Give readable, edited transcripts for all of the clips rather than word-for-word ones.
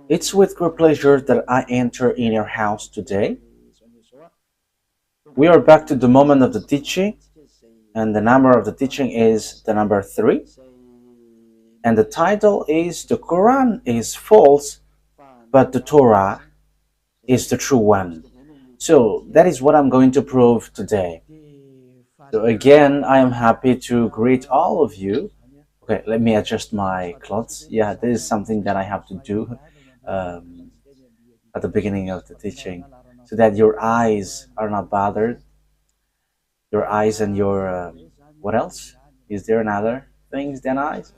It's with great pleasure that I enter in your house today. We are back to the moment of the teaching, and the number of the teaching is the number 3. And the title is The Quran is false, but the Torah is the true one. So that is what I'm going to prove today. So again, I am happy to greet all of you. Okay, let me adjust my clothes. Yeah, this is something that I have to do at the beginning of the teaching so that your eyes are not bothered. Your eyes and your, what else? Is there another things than eyes?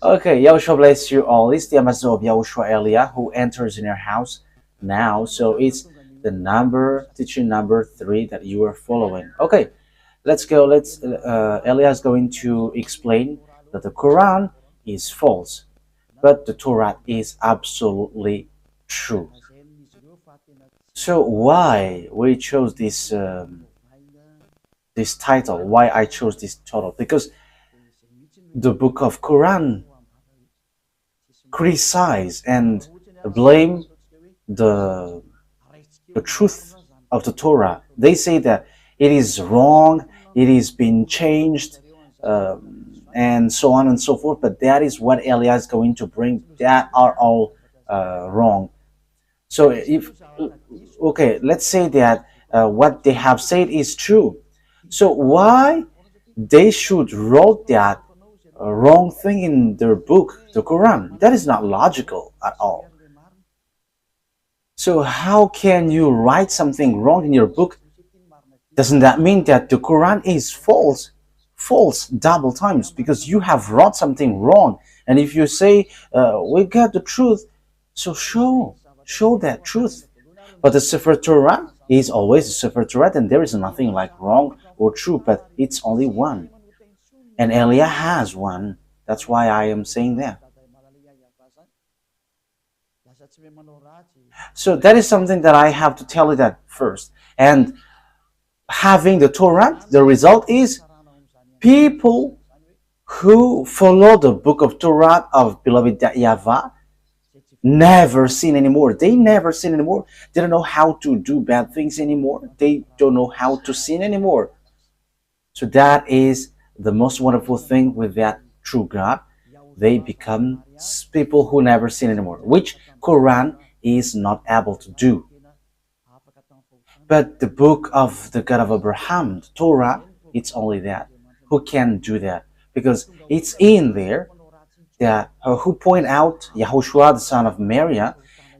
Okay, Yahushua bless you all. It's the Amazon of Yahushua Elia who enters in your house now. So it's the teaching number 3 that you are following. Okay, let's go. Elia is going to explain that the Quran is false, but the Torah is absolutely true. So why we chose this title? Why I chose this title? Because the book of Quran criticize and blame the truth of the Torah. They say that it is wrong, it is being changed, and so on and so forth. But that is what Elia is going to bring. That are all wrong. So let's say that what they have said is true. So why they should wrote that wrong thing in their book, the Quran? That is not logical at all. So how can you write something wrong in your book? Doesn't that mean that the Quran is false? False double times, because you have wrote something wrong. And if you say we got the truth, so show that truth. But the Sefer Torah is always a Sefer Torah, and there is nothing like wrong or true, but it's only one. And Elia has one. That's why I am saying that. So that is something that I have to tell you that first. And having the Torah, the result is people who follow the book of Torah of beloved YAHVAH never sin anymore. They never sin anymore. They don't know how to do bad things anymore. They don't know how to sin anymore. So that is the most wonderful thing with that true God. They become people who never sin anymore, which Quran is not able to do. But the book of the God of Abraham, the Torah, it's only that. Who can do that? Because it's in there that who point out YAHOSHUAH, the son of Mary,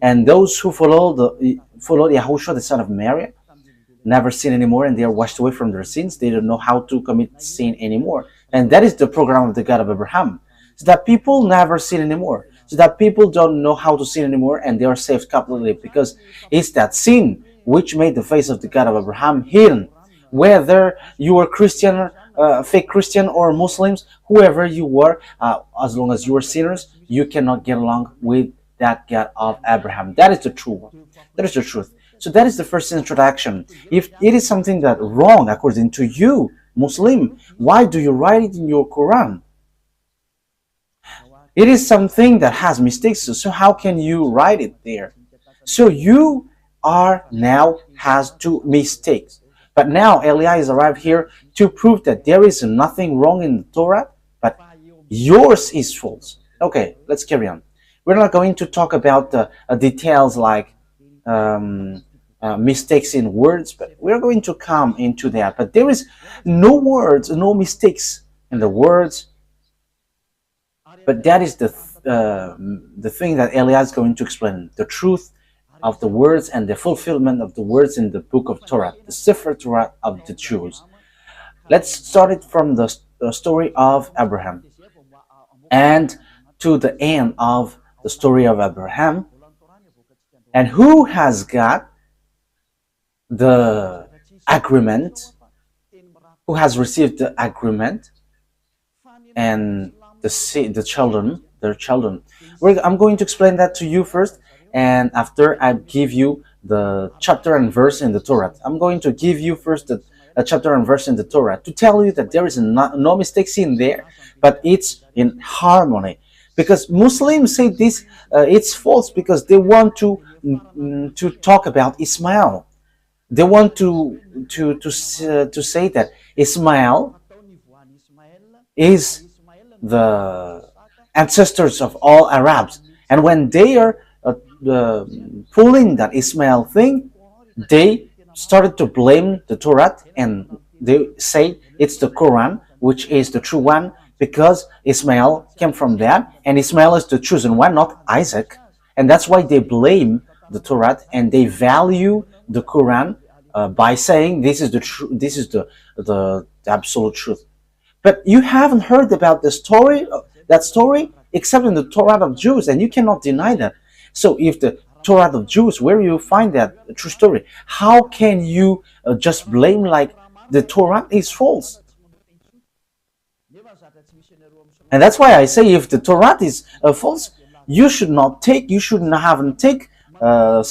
and those who follow YAHOSHUAH, the son of Mary, never sin anymore, and they are washed away from their sins. They don't know how to commit sin anymore. And that is the program of the God of Abraham. So that people never sin anymore. So that people don't know how to sin anymore, and they are saved completely, because it's that sin which made the face of the God of Abraham hidden. Whether you are Christian, fake Christian, or Muslims, whoever you were, as long as you are sinners, you cannot get along with that God of Abraham. That is the truth. That is the truth. So that is the first introduction. If it is something that wrong according to you, Muslim, why do you write it in your Quran? It is something that has mistakes, so how can you write it there? So you are now has 2 mistakes. But now Elia is arrived here to prove that there is nothing wrong in the Torah, but yours is false. Okay, let's carry on. We're not going to talk about the details like mistakes in words, but we're going to come into that. But there is no words, no mistakes in the words. But that is the thing that Elia is going to explain, the truth of the words and the fulfillment of the words in the book of Torah, the Sefer Torah of the Jews. Let's start it from the story of Abraham and to the end of the story of Abraham. And who has got the agreement? Who has received the agreement? And the children, their children. I'm going to explain that to you first, and after I give you the chapter and verse in the Torah. I'm going to give you first a chapter and verse in the Torah to tell you that there is no mistakes in there, but it's in harmony. because Muslims say this it's false because they want to talk about Ismail. They want to say that Ismail is the ancestors of all Arabs, and when they are pulling that Ismail thing, they started to blame the Torah, and they say it's the Quran which is the true one because Ismail came from that, and Ismail is the chosen one, not Isaac, and that's why they blame the Torah and they value the Quran by saying this is the this is the absolute truth. But you haven't heard about the story, that story, except in the Torah of Jews, and you cannot deny that. So if the Torah of Jews, where you find that true story, how can you just blame like the Torah is false? And that's why I say if the Torah is false, you should not take, you shouldn't have take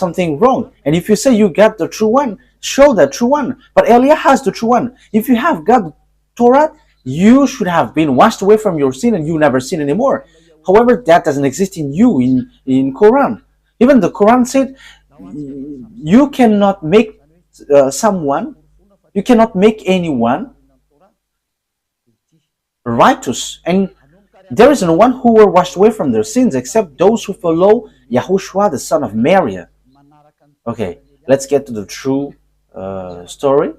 something wrong. And if you say you got the true one, show the true one. But Elia has the true one. If you have got the Torah, you should have been washed away from your sin and you never sin anymore. However, that doesn't exist in you, in Quran. Even the Quran said you cannot make someone, you cannot make anyone righteous, and there is no one who were washed away from their sins except those who follow YAHOSHUAH, the son of Mary. Okay, let's get to the true story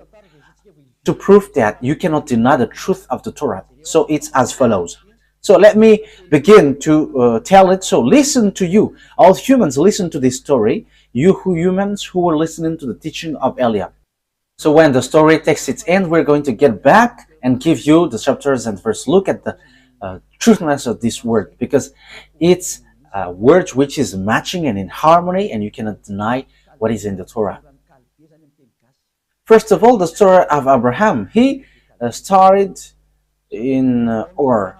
to prove that you cannot deny the truth of the Torah. So it's as follows. So let me begin to tell it. So listen to you, all humans, listen to this story, you humans who were listening to the teaching of Elia. So when the story takes its end, we're going to get back and give you the chapters and verse. Look at the truthness of this word, because it's a word which is matching and in harmony, and you cannot deny what is in the Torah. First of all, the story of Abraham. He started in Ur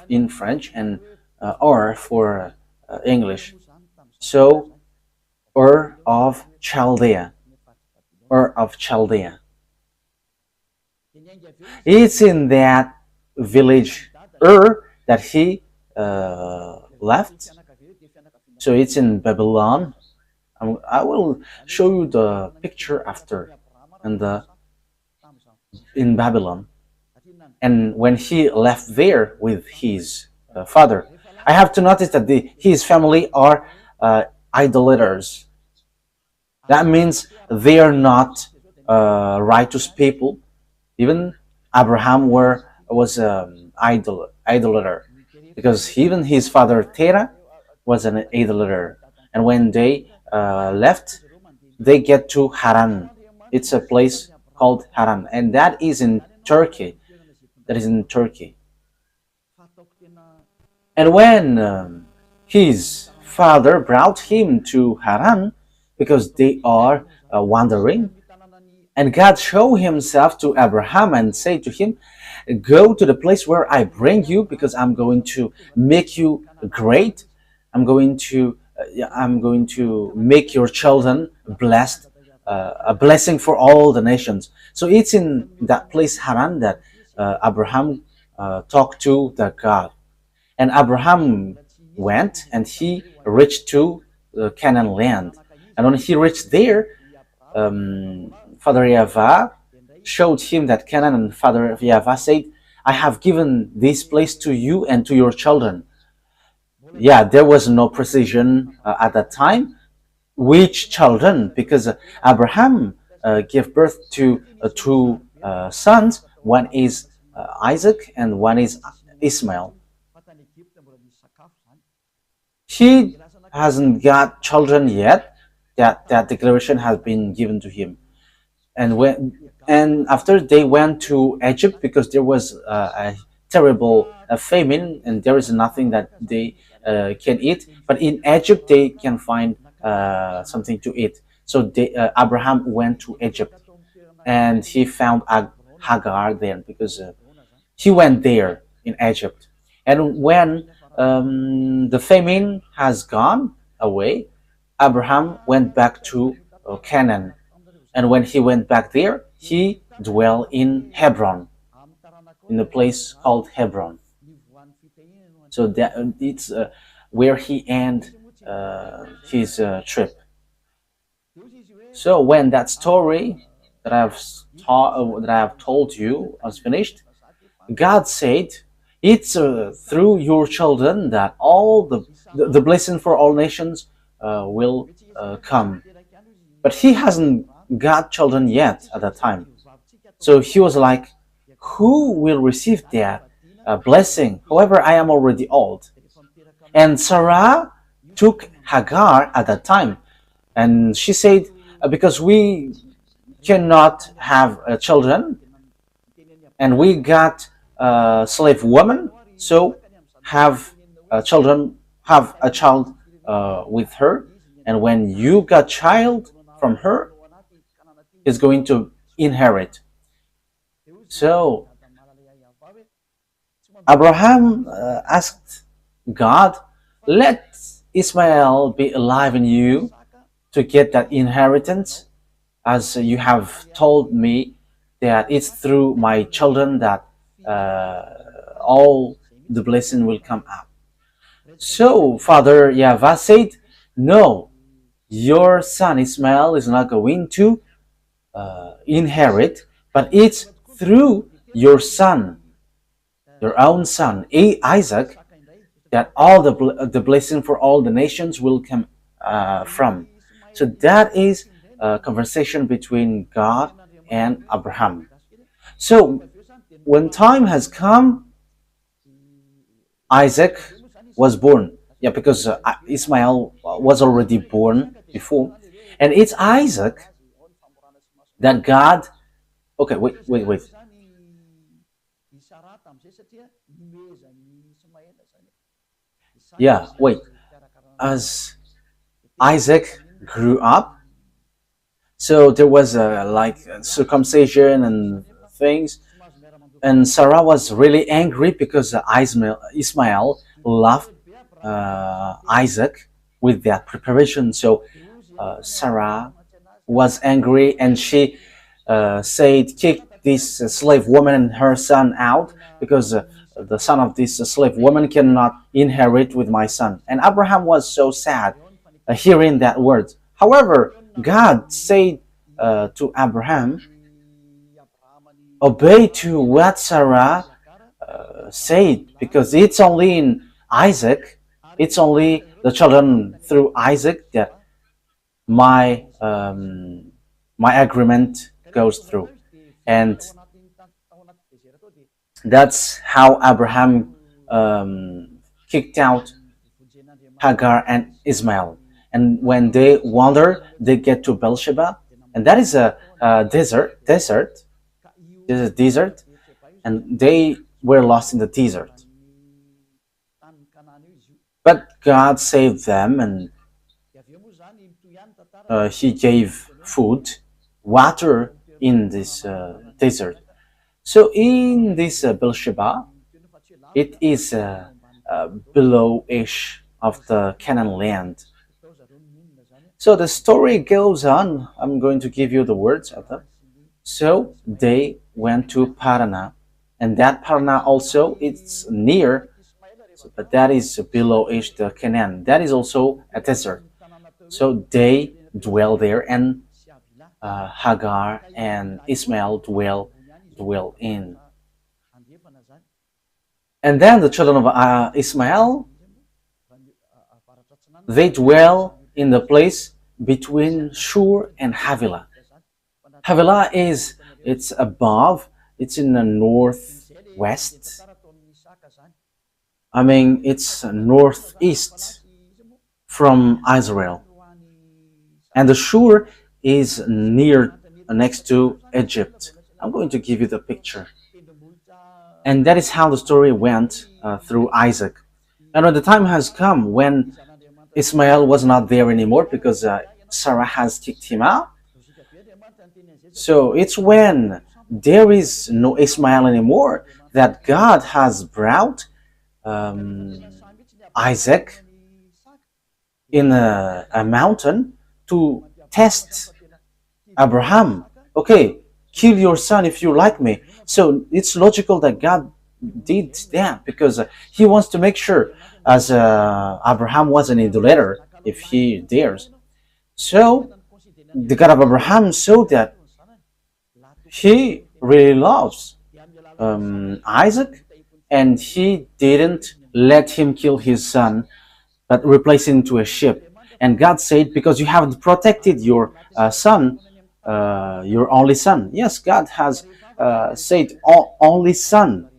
in French, and Ur for English. So Ur of Chaldea. Ur of Chaldea. It's in that village Ur that he left. So it's in Babylon. I will show you the picture after, and in Babylon. And when he left there with his father, I have to notice that his family are idolaters. That means they are not righteous people. Even Abraham was an idolater, because even his father Terah was an idolater. And when they left, they get to Haran. It's a place called Haran, and that is in Turkey. That is in Turkey. And when his father brought him to Haran, because they are wandering, and God showed himself to Abraham and said to him, go to the place where I bring you, because I'm going to make you great. I'm going to make your children blessed, a blessing for all the nations. So it's in that place Haran that Abraham talked to the God. And Abraham went and he reached to the Canaan land. And when he reached there, Father YAHVAH showed him that Canaan, and Father YAHVAH said, I have given this place to you and to your children. Yeah, there was no precision at that time. Which children? Because Abraham gave birth to two sons. One is Isaac and one is Ismail. He hasn't got children yet. That declaration has been given to him. And after they went to Egypt, because there was a terrible famine and there is nothing that they can eat. But in Egypt they can find something to eat. So Abraham went to Egypt, and he found Hagar there, because he went there in Egypt. And when the famine has gone away, Abraham went back to Canaan. And when he went back there, he dwelled in Hebron, in a place called Hebron. So that it's where he end his trip. So when that story that I have told you was finished, God said, "It's through your children that all the blessing for all nations will come." But he hasn't got children yet at that time. So he was like, "Who will receive that blessing? However, I am already old." And Sarah took Hagar at that time, and she said, "Because we cannot have children, and we got a slave woman, so have children, have a child with her, and when you got child from her, is going to inherit." So Abraham asked God, "Let Ismael be alive in you to get that inheritance, as you have told me that it's through my children that all the blessing will come up." So Father YAHVAH said, "No, your son Ismael is not going to inherit, but it's through your son, your own son, Isaac, that all the blessing for all the nations will come from." So that is a conversation between God and Abraham. So when time has come, Isaac was born. Yeah, because Ismael was already born before. And it's Isaac that God. Okay, wait. Yeah, wait. As Isaac grew up, so there was like circumcision and things, and Sarah was really angry because Ismael loved Isaac with that preparation. So Sarah was angry, and she said, "Kick this slave woman and her son out, because the son of this slave woman cannot inherit with my son." And Abraham was so sad hearing that word. However, God said to Abraham, "Obey to what Sarah said, because it's only in Isaac, it's only the children through Isaac that my my agreement goes through." And that's how Abraham kicked out Hagar and Ismail. And when they wander, they get to Beersheba, and that is a desert, and they were lost in the desert. But God saved them, and He gave food, water in this desert. So in this Beersheba, it is below-ish of the Canaan land. So the story goes on. I'm going to give you the words of them. So they went to Parana, and that Parana also it's near, but that is below-ish the Canaan. That is also a desert. So they dwell there, and Hagar and Ismail dwell in. And then the children of Ismail, they dwell in the place between Shur and Havilah. Havilah it's above, it's in the northwest. I mean, it's northeast from Israel. And the Shur is next to Egypt. I'm going to give you the picture. And that is how the story went through Isaac. And when the time has come when Ismael was not there anymore because Sarah has kicked him out, so it's when there is no Ismael anymore that God has brought Isaac in a mountain to test Abraham. Okay, kill your son if you like me. So it's logical that God did that because he wants to make sure, as Abraham was an idolater, if he dares. So the God of Abraham saw that he really loves Isaac, and he didn't let him kill his son, but replace him to a sheep. And God said, because you haven't protected your son, your only son. Yes, God has said only son.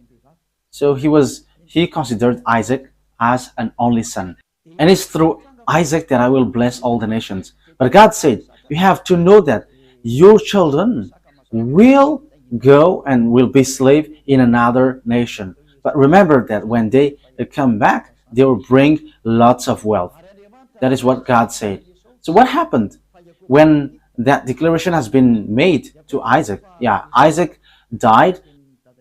So he considered Isaac as an only son. And it's through Isaac that I will bless all the nations. But God said, you have to know that your children will go and will be slave in another nation. But remember that when they come back, they will bring lots of wealth. That is what God said. So what happened when that declaration has been made to Isaac? Yeah, Isaac died.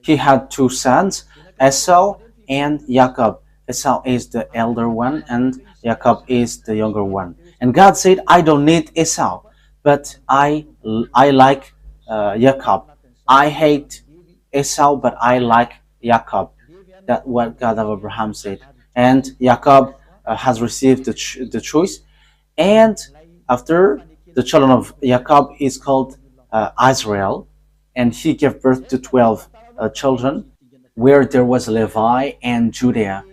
He had two sons, Esau and Jacob. Esau is the elder one and Jacob is the younger one. And God said, I don't need Esau, but I like Jacob. I hate Esau, but I like Jacob. That's what God of Abraham said. And Jacob has received the choice. And after, the children of Jacob is called Israel, and he gave birth to 12 children, where there was Levi and Judah.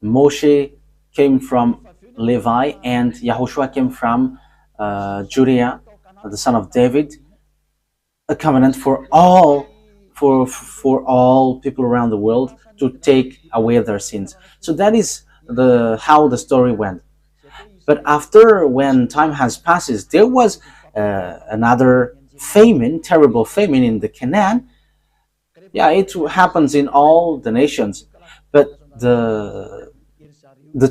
Moshe came from Levi, and Yahushua came from Judah, the son of David. A covenant for all people around the world to take away their sins. So that is how the story went. But after, when time has passed, there was another famine, terrible famine in the Canaan. Yeah, it happens in all the nations. But the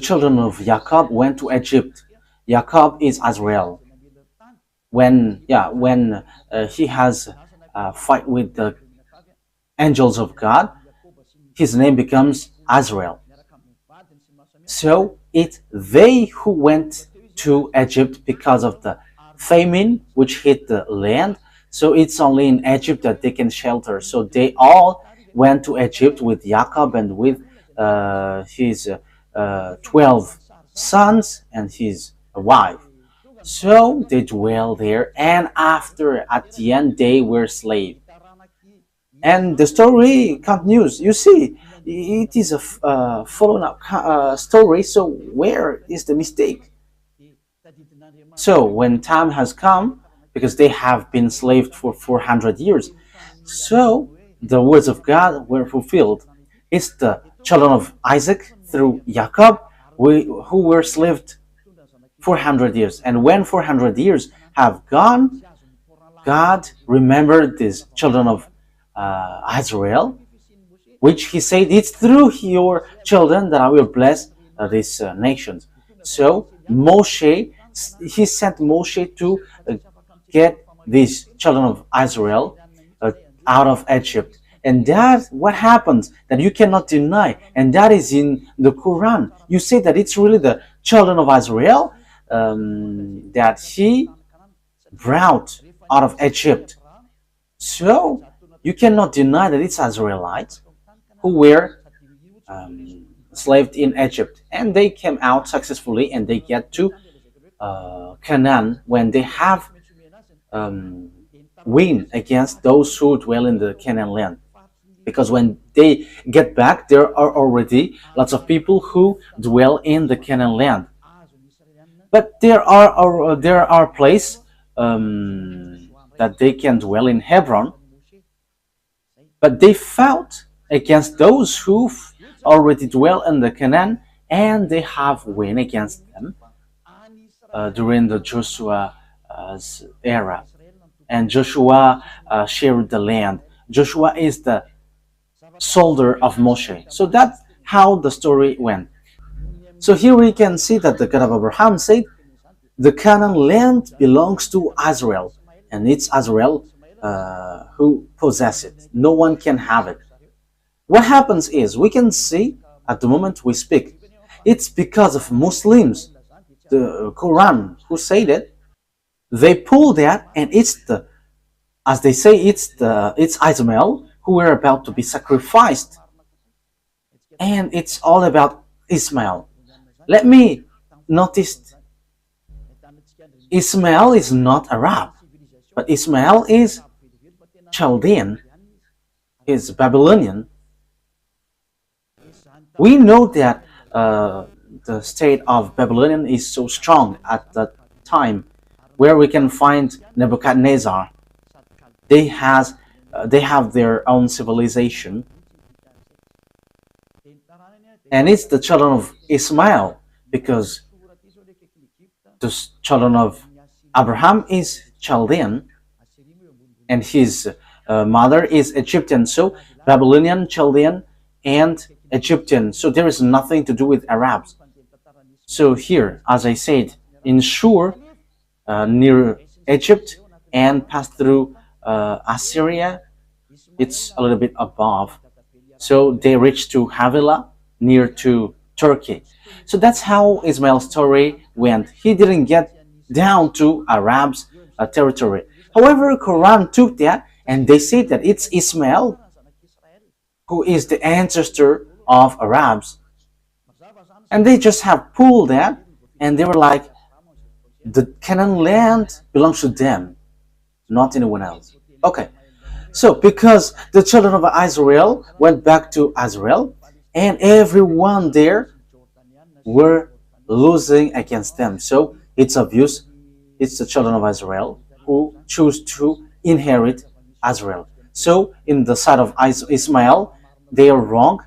children of Jacob went to Egypt. Jacob is Israel. When he has a fight with the angels of God, his name becomes Israel. So it's they who went to Egypt because of the famine which hit the land. So it's only in Egypt that they can shelter. So they all went to Egypt with Jacob and with his 12 sons and his wife. So they dwell there, and at the end, they were slaves. And the story continues. You see, it is a following up story. So where is the mistake? So when time has come, because they have been enslaved for 400 years, so the words of God were fulfilled. It's the children of Isaac through Jacob who were enslaved 400 years. And when 400 years have gone, God remembered these children of Israel, which he said, it's through your children that I will bless these nations. So Moshe, he sent Moshe to get these children of Israel out of Egypt. And that's what happens, that you cannot deny. And that is in the Quran. You say that it's really the children of Israel that he brought out of Egypt. So you cannot deny that it's Israelites who were enslaved in Egypt. And they came out successfully, and they get to Canaan when they have win against those who dwell in the Canaan land. Because when they get back, there are already lots of people who dwell in the Canaan land. But there are places that they can dwell in Hebron, but they fought against those who already dwell in the Canaan, and they have win against them during the Joshua's era. And Joshua shared the land. Joshua is the soldier of Moshe. So that's how the story went. So here we can see that the God of Abraham said, the Canaan land belongs to Israel, and it's Israel who possess it. No one can have it. What happens is, we can see at the moment we speak, it's because of Muslims, the Quran, who said it. They pull that, and it's as they say, it's Ismail who were about to be sacrificed and it's all about Ismail. Let me notice Ismail is not Arab, but Ismail is Chaldean, is Babylonian. We know that the state of Babylonian is so strong at that time, where we can find Nebuchadnezzar. They have their own civilization, and it's the children of Ismail, because the children of Abraham is Chaldean, and his mother is Egyptian. So Babylonian, Chaldean, and Egyptian. So there is nothing to do with Arabs. So here, as I said, in Shur, near Egypt, and pass through Assyria, it's a little bit above. So they reach to Havilah, near to Turkey. So that's how Ismail's story went. He didn't get down to Arabs' territory. However, Quran took that and they say that it's Ismail who is the ancestor of Arabs. And they just have pulled that and they were like, the Canaan land belongs to them, not anyone else. Okay, so because the children of Israel went back to Israel and everyone there were losing against them. So it's obvious it's the children of Israel who choose to inherit Israel. So in the side of Ismail, they are wrong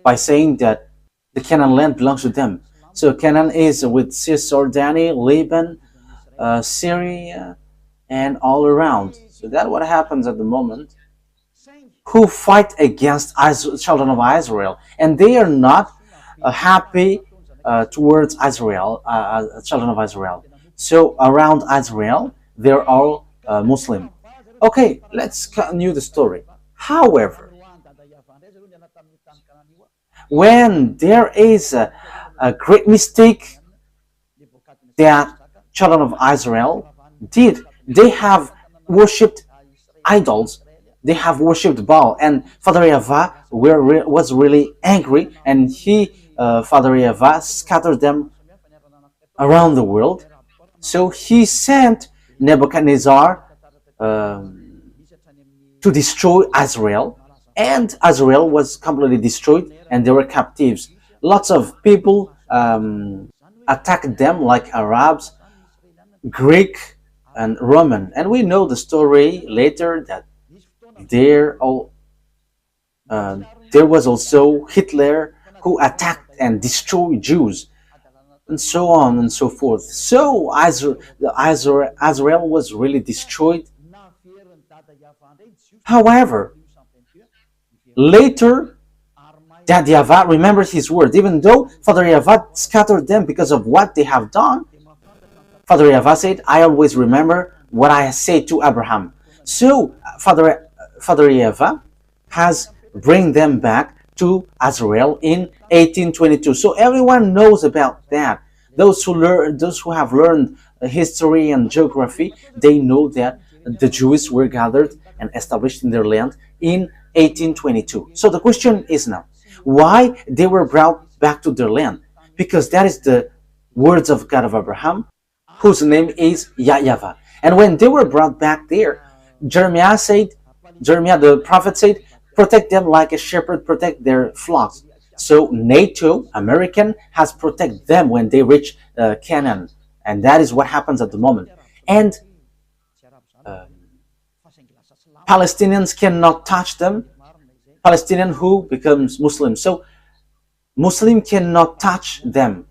by saying that the Canaan land belongs to them. So Canaan is with Cisjordania, Lebanon, Syria, and all around. So that's what happens at the moment. Who fight against children of Israel, and they are not happy towards Israel, children of Israel. So around Israel, they're all Muslim. Okay, let's continue the story. However, when there is a great mistake that children of Israel did, they have worshipped idols. They have worshipped Baal, and Father YAHVAH was really angry, and Father YAHVAH scattered them around the world. So he sent Nebuchadnezzar to destroy Israel, and Israel was completely destroyed, and they were captives. Lots of people attacked them, like Arabs, Greek, and Roman, and we know the story later that there was also Hitler who attacked and destroyed Jews, and so on and so forth. So Israel was really destroyed. However, later, that YAHVAH remembered his word, even though Father YAHVAH scattered them because of what they have done. Father YAHVAH said, I always remember what I said to Abraham. So Father YAHVAH has bring them back to Israel in 1822. So everyone knows about that. Those who have learned history and geography, they know that the Jews were gathered and established in their land in 1822. So the question is now, why they were brought back to their land? Because that is the words of God of Abraham, whose name is YAHVAH. And when they were brought back there, Jeremiah the prophet said, protect them like a shepherd protect their flocks. So NATO, American, has protected them when they reach Canaan. And that is what happens at the moment. And Palestinians cannot touch them. Palestinian who becomes Muslim. So Muslim cannot touch them.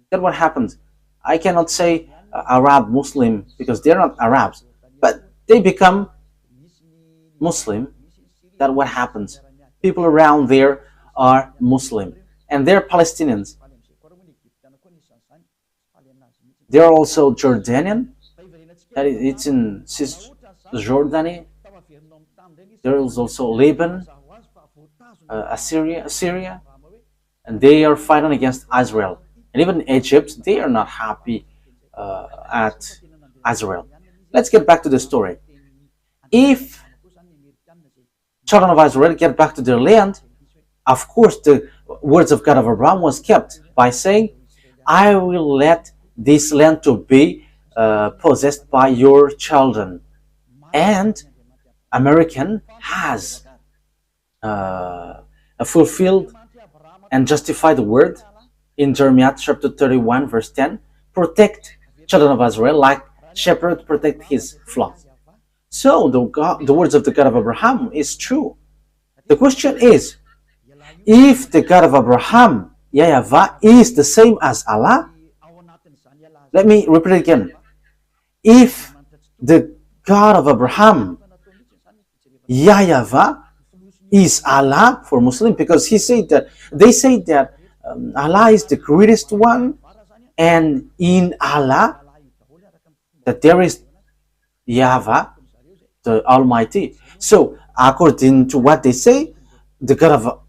That's what happens. I cannot say Arab Muslim because they're not Arabs, but they become Muslim. That's what happens. People around there are Muslim and they're Palestinians. They're also Jordanian. It's in Cisjordania. There is also Lebanon, Syria, and they are fighting against Israel. And even Egypt, they are not happy at Israel. Let's get back to the story. If children of Israel get back to their land, of course, the words of God of Abraham was kept by saying, I will let this land to be possessed by your children. And American has fulfilled and justified the word in Jeremiah chapter 31 verse 10, protect children of Israel like shepherd protect his flock. So the words of the God of Abraham is true. The question is, if the God of Abraham, YAHVAH, is the same as Allah, let me repeat it again. If the God of Abraham, YAHVAH, is Allah for Muslim, because they say that Allah is the greatest one, and in Allah that there is YAHVAH, the Almighty. So according to what they say, the God of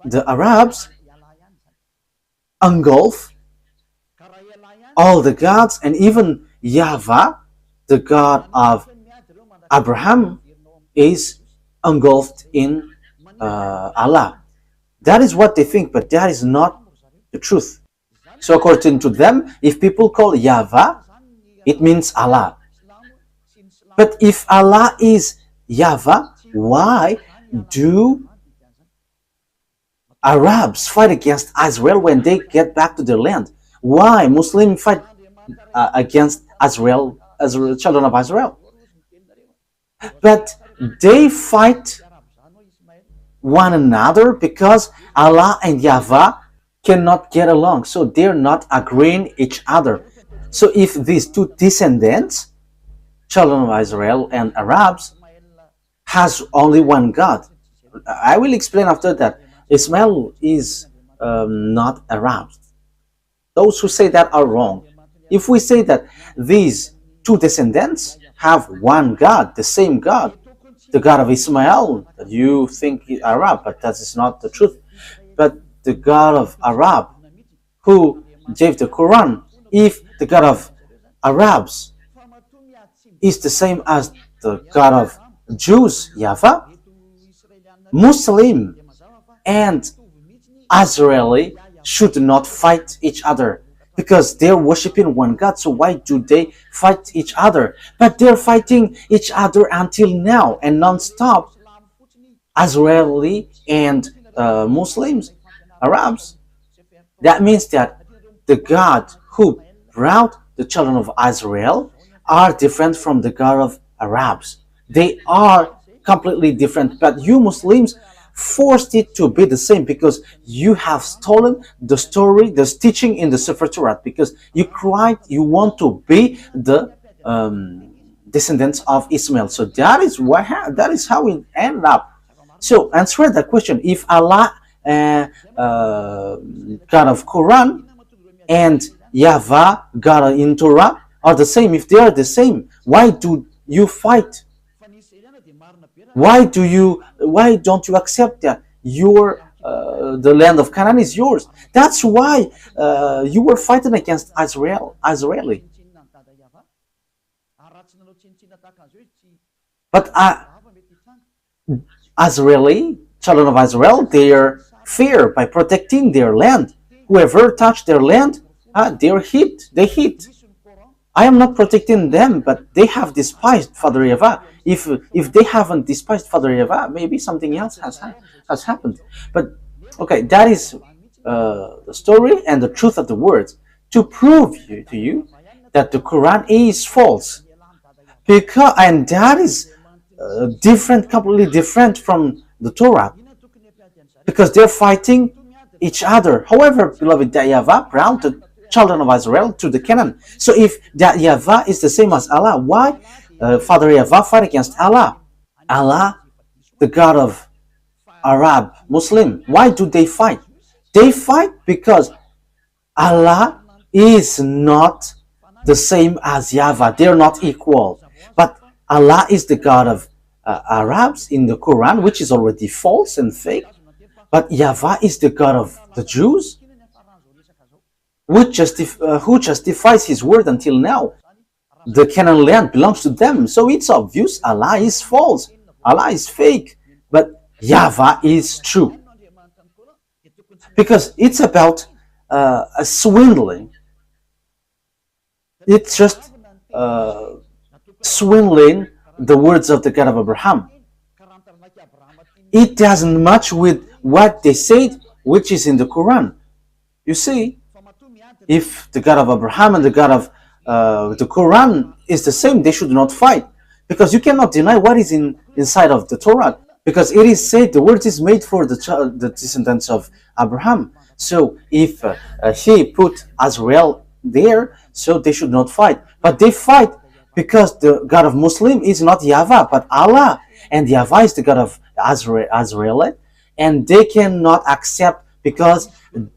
the Arabs engulf all the gods, and even YAHVAH, the God of Abraham, is engulfed in Allah. That is what they think, but that is not the truth. So according to them, if people call YAHVAH, it means Allah. But if Allah is YAHVAH, why do Arabs fight against Israel when they get back to their land? Why Muslims fight against Israel, children of Israel? But they fight one another because Allah and YAHVAH cannot get along, so they're not agreeing each other. So if these two descendants, children of Israel and Arabs, has only one God, I will explain after that. Ismail is not Arab. Those who say that are wrong. If we say that these two descendants have one God, the same God, the God of Ismail, that you think is Arab, but that is not the truth. But the God of Arab, who gave the Quran, if the God of Arabs is the same as the God of Jews, YAHVAH, Muslim and Israeli should not fight each other because they're worshiping one God. So why do they fight each other? But they're fighting each other until now and non-stop. Israeli and Muslims, Arabs. That means that the God who brought the children of Israel are different from the God of Arabs. They are completely different, but you Muslims forced it to be the same because you have stolen the story, the teaching in the Sefer Torah, because you want to be the descendants of Ismail. So that is how it ended up. So answer that question: if Allah, God of Quran, and YAHVAH, God in Torah, are the same, if they are the same, why do you fight? Why don't you accept that the land of Canaan is yours? That's why you were fighting against Israeli. But Israeli, children of Israel, they are fear by protecting their land. Whoever touched their land, they're hit. They hit. I am not protecting them, but they have despised Father YAHVAH. If they haven't despised Father YAHVAH, maybe something else has happened. But okay, that is the story and the truth of the words to prove to you that the Quran is false. And that is different, completely different from the Torah, because they're fighting each other. However, beloved, YAHVAH brought the children of Israel to the Canaan. So if that YAHVAH is the same as Allah, why Father YAHVAH fight against Allah? Allah, the God of Arab, Muslim, why do they fight? They fight because Allah is not the same as YAHVAH. They're not equal. But Allah is the God of Arabs in the Quran, which is already false and fake. But YAHVAH is the God of the Jews, who justifies his word until now. The Canaan land belongs to them, so it's obvious Allah is false. Allah is fake, but YAHVAH is true. Because it's about a swindling. It's just swindling the words of the God of Abraham. It doesn't match with what they said, which is in the Quran. You see, if the God of Abraham and the God of the Quran is the same, they should not fight. Because you cannot deny what is inside of the Torah. Because it is said the word is made for the descendants of Abraham. So if he put Azrael there, so they should not fight. But they fight because the God of Muslim is not YAHVAH, but Allah. And YAHVAH is the God of Azrael. And they cannot accept because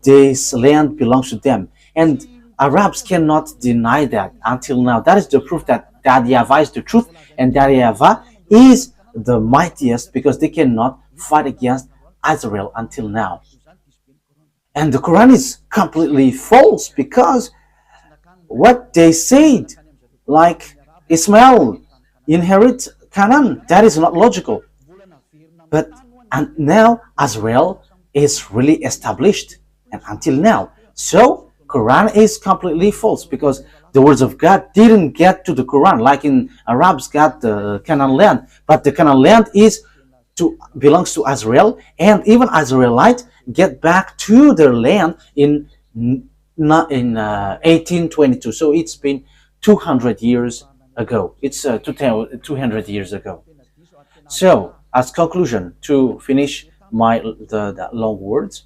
this land belongs to them. And Arabs cannot deny that until now. That is the proof that YAHVAH is the truth and that YAHVAH is the mightiest, because they cannot fight against Israel until now. And the Quran is completely false, because what they said, like Ismail inherit Canaan, that is not logical. But and now Israel is really established, and until now. So Quran is completely false, because the words of God didn't get to the Quran, like in Arabs got the Canaan land, but the Canaan land belongs to Israel, and even Israelites get back to their land in 1822. So it's been 200 years ago. It's 200 years ago. So as conclusion, to finish the long words,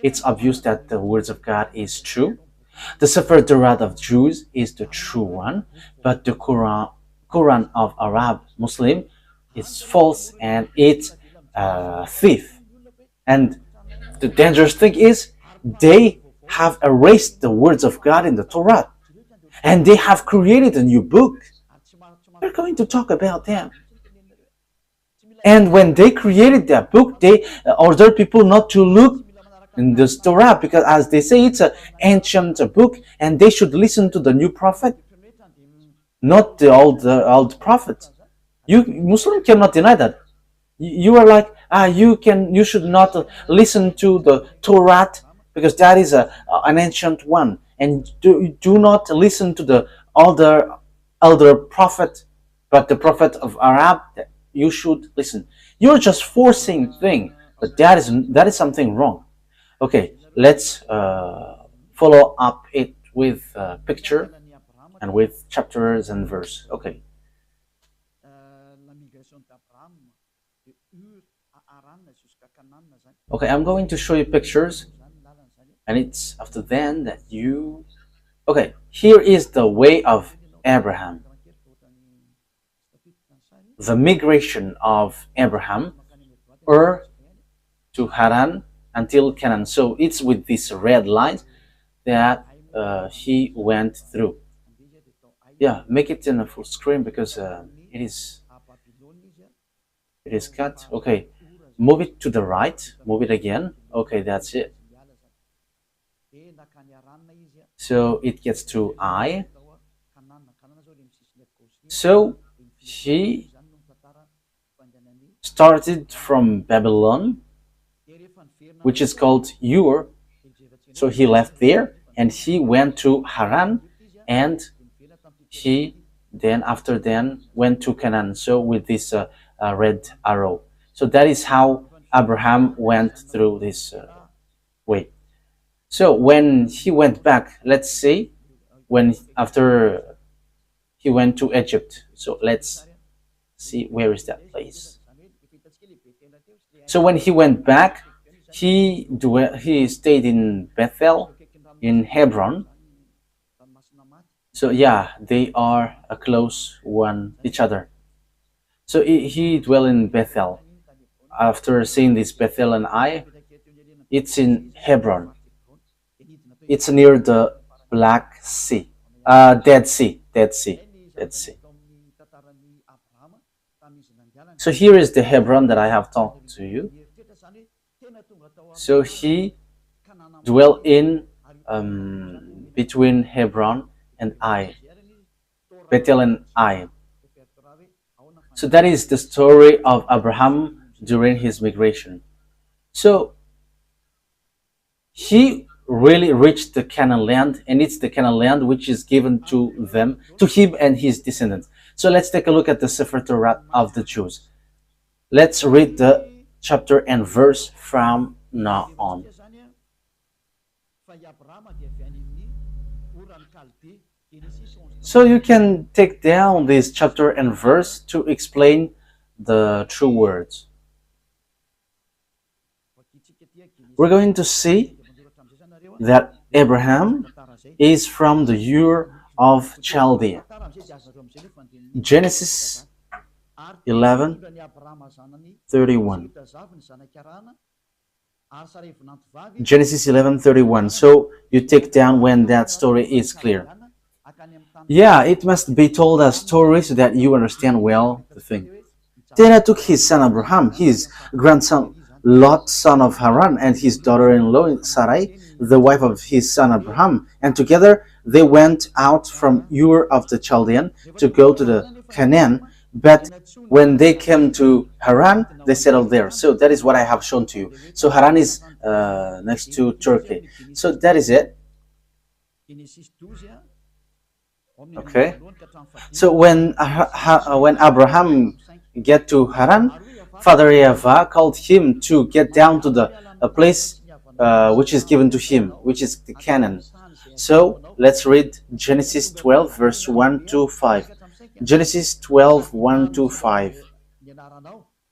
it's obvious that the words of God is true. The Sefer Torah of Jews is the true one, but the Quran of Arab Muslim is false, and it's a thief. And the dangerous thing is they have erased the words of God in the Torah, and they have created a new book. We're going to talk about them. And when they created that book, they ordered people not to look in this Torah, because as they say, it's an ancient book, and they should listen to the new prophet, not the old prophet. You Muslim cannot deny that. You are like, you should not listen to the Torah, because that is an ancient one, and do not listen to the elder prophet, but the prophet of Arab, you should listen. You're just forcing thing, but that is something wrong. Okay, let's follow up it with a picture and with chapters and verse. Okay. Okay, I'm going to show you pictures, and it's after then that you... Okay, here is the way of Abraham. The migration of Abraham to Haran until Canaan. So it's with this red line that he went through. Yeah, make it in a full screen, because it is cut. Okay, move it to the right, move it again. Okay, that's it. So it gets to I. So he started from Babylon, which is called Ur. So he left there and he went to Haran, and he then went to Canaan. So with this red arrow. So that is how Abraham went through this way. So when he went back, let's say, after he went to Egypt. So let's see, where is that place? So when he went back, he stayed in Bethel, in Hebron. So yeah, they are a close each other. So he dwelled in Bethel. After seeing this Bethel and Ai, it's in Hebron. It's near the Black Sea, Dead Sea. So here is the Hebron that I have talked to you. So he dwelt in between Hebron and Ai, Bethel and Ai. So that is the story of Abraham during his migration. So he really reached the Canaan land, and it's the Canaan land which is given to them, to him and his descendants. So let's take a look at the Sefer Torah of the Jews. Let's read the chapter and verse from now on. So you can take down this chapter and verse to explain the true words. We're going to see that Abraham is from the Ur of Chaldea. Genesis 11:31. Genesis 11:31. So you take down when that story is clear. Yeah, it must be told as story so that you understand well the thing. Terah took his son Abraham, his grandson Lot, son of Haran, and his daughter-in-law Sarai, the wife of his son Abraham, and together they went out from Ur of the Chaldean to go to the Canaan. But when they came to Haran, they settled there. So that is what I have shown to you. So Haran is next to Turkey. So that is it. Okay. So when Abraham get to Haran, Father YAHVAH called him to get down to the place which is given to him, which is the Canaan. So let's read Genesis 12 verse 1 to 5. Genesis 12, 1 to 5.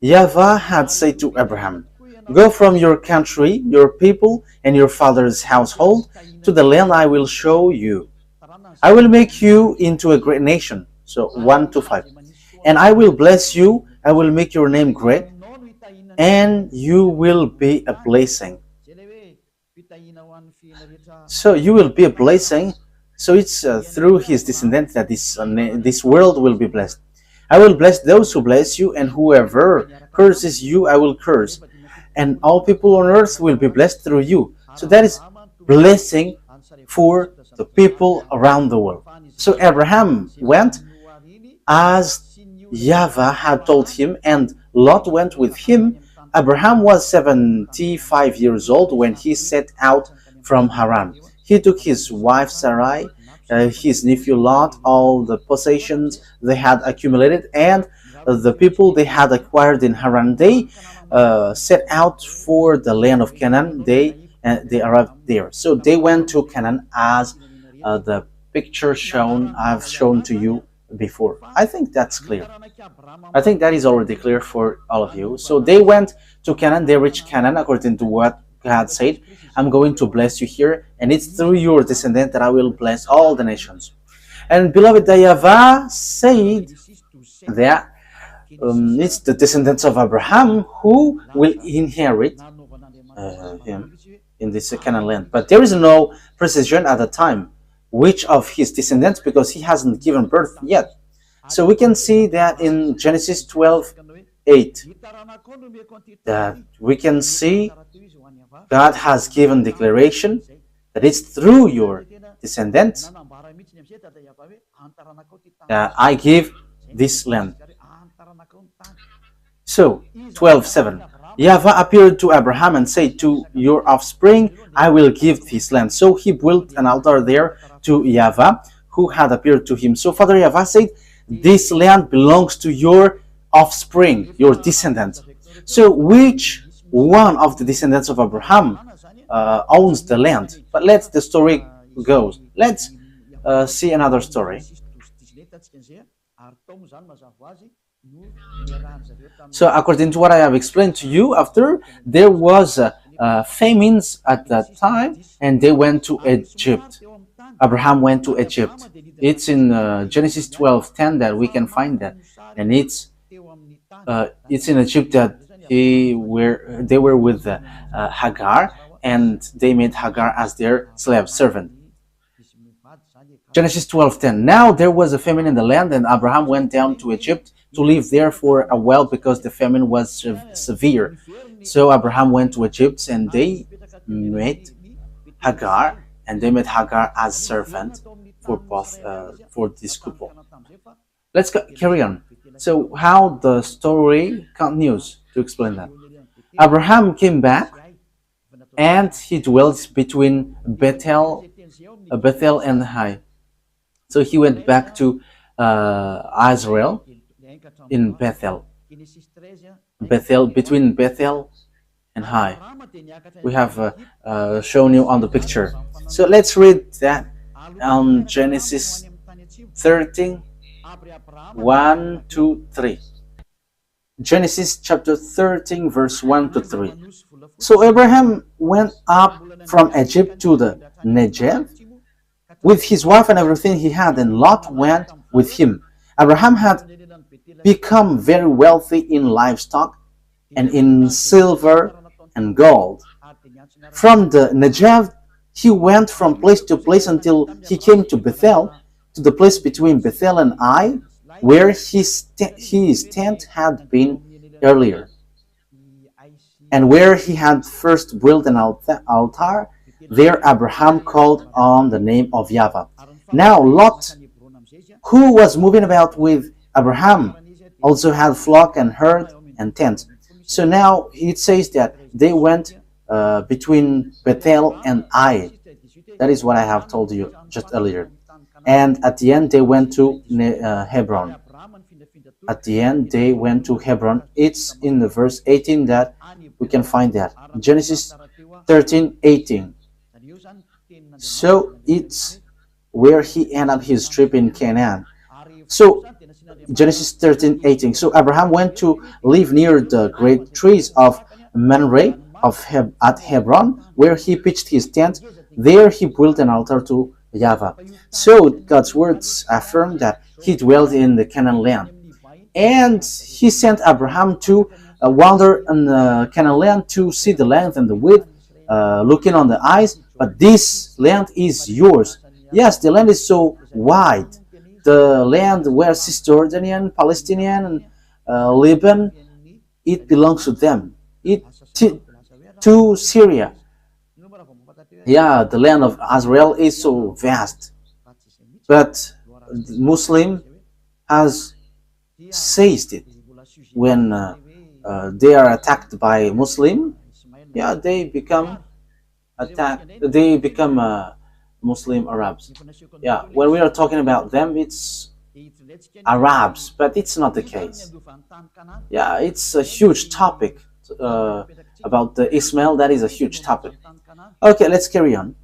YAHVAH had said to Abraham, "Go from your country, your people, and your father's household to the land I will show you. I will make you into a great nation." So 1 to 5. "And I will bless you, I will make your name great, and you will be a blessing." So you will be a blessing. So it's through his descendants that this world will be blessed. "I will bless those who bless you, and whoever curses you, I will curse. And all people on earth will be blessed through you." So that is blessing for the people around the world. So Abraham went as YAHVAH had told him, and Lot went with him. Abraham was 75 years old when he set out from Haran. He took his wife Sarai, his nephew Lot, all the possessions they had accumulated, and the people they had acquired in Haran. They set out for the land of Canaan. They arrived there. So they went to Canaan as the picture I've shown to you before. I think that's clear. I think that is already clear for all of you. So they went to Canaan. They reached Canaan according to what God said. "I'm going to bless you here, and it's through your descendant that I will bless all the nations." And beloved, YAHVAH said that it's the descendants of Abraham who will inherit him in this Canaan land. But there is no precision at the time which of his descendants, because he hasn't given birth yet. So we can see that in Genesis 12:8, that we can see God has given declaration that it's through your descendants that I give this land. So 12:7, YAHVAH appeared to Abraham and said, "To your offspring I will give this land." So he built an altar there to YAHVAH, who had appeared to him. So Father YAHVAH said, "This land belongs to your offspring, your descendants." So which one of the descendants of Abraham owns the land? But let's the story goes. Let's see another story. So according to what I have explained to you, after there was famines at that time, and they went to Egypt. Abraham went to Egypt. It's in Genesis 12:10 that we can find that, and it's in Egypt that they were with Hagar, and they made Hagar as their slave servant. Genesis 12:10. Now there was a famine in the land, and Abraham went down to Egypt to live there for a while because the famine was severe. So Abraham went to Egypt, and they met Hagar, as servant for both for this couple. Let's carry on. So how the story continues to explain that. Abraham came back and he dwelt between Bethel and Hai. So he went back to Israel in Bethel. Between Bethel and Hai. We have shown you on the picture. So let's read that on Genesis 13, 1 to 3. Genesis chapter 13, verse 1 to 3. So Abraham went up from Egypt to the Negev with his wife and everything he had, and Lot went with him. Abraham had become very wealthy in livestock and in silver and gold. From the Negev, he went from place to place until he came to Bethel, to the place between Bethel and Ai, where his tent had been earlier, and where he had first built an altar. There Abraham called on the name of YAHVAH. Now Lot, who was moving about with Abraham, also had flock and herd and tent. So now it says that they went between Bethel and Ai. That is what I have told you just earlier. And at the end they went to Hebron. At the end they went to Hebron. It's in the verse 18 that we can find that. Genesis 13:18. So it's where he ended up his trip in Canaan. So Genesis 13:18. So Abraham went to live near the great trees of Mamre at Hebron, where he pitched his tent. There he built an altar to YAHVAH. So God's words affirm that he dwelt in the Canaan land, and he sent Abraham to wander in the Canaan land to see the length and the width, looking on the eyes. But this land is yours. Yes, the land is so wide. The land where Cisjordanian, Palestinian, and Lebanon, it belongs to them. To Syria. Yeah, the land of Israel is so vast. But Muslim has seized it. When they are attacked by Muslim, yeah, they become Muslim Arabs. Yeah, when we are talking about them, it's Arabs, but it's not the case. Yeah, it's a huge topic about the Ismail. That is a huge topic. Okay, let's carry on.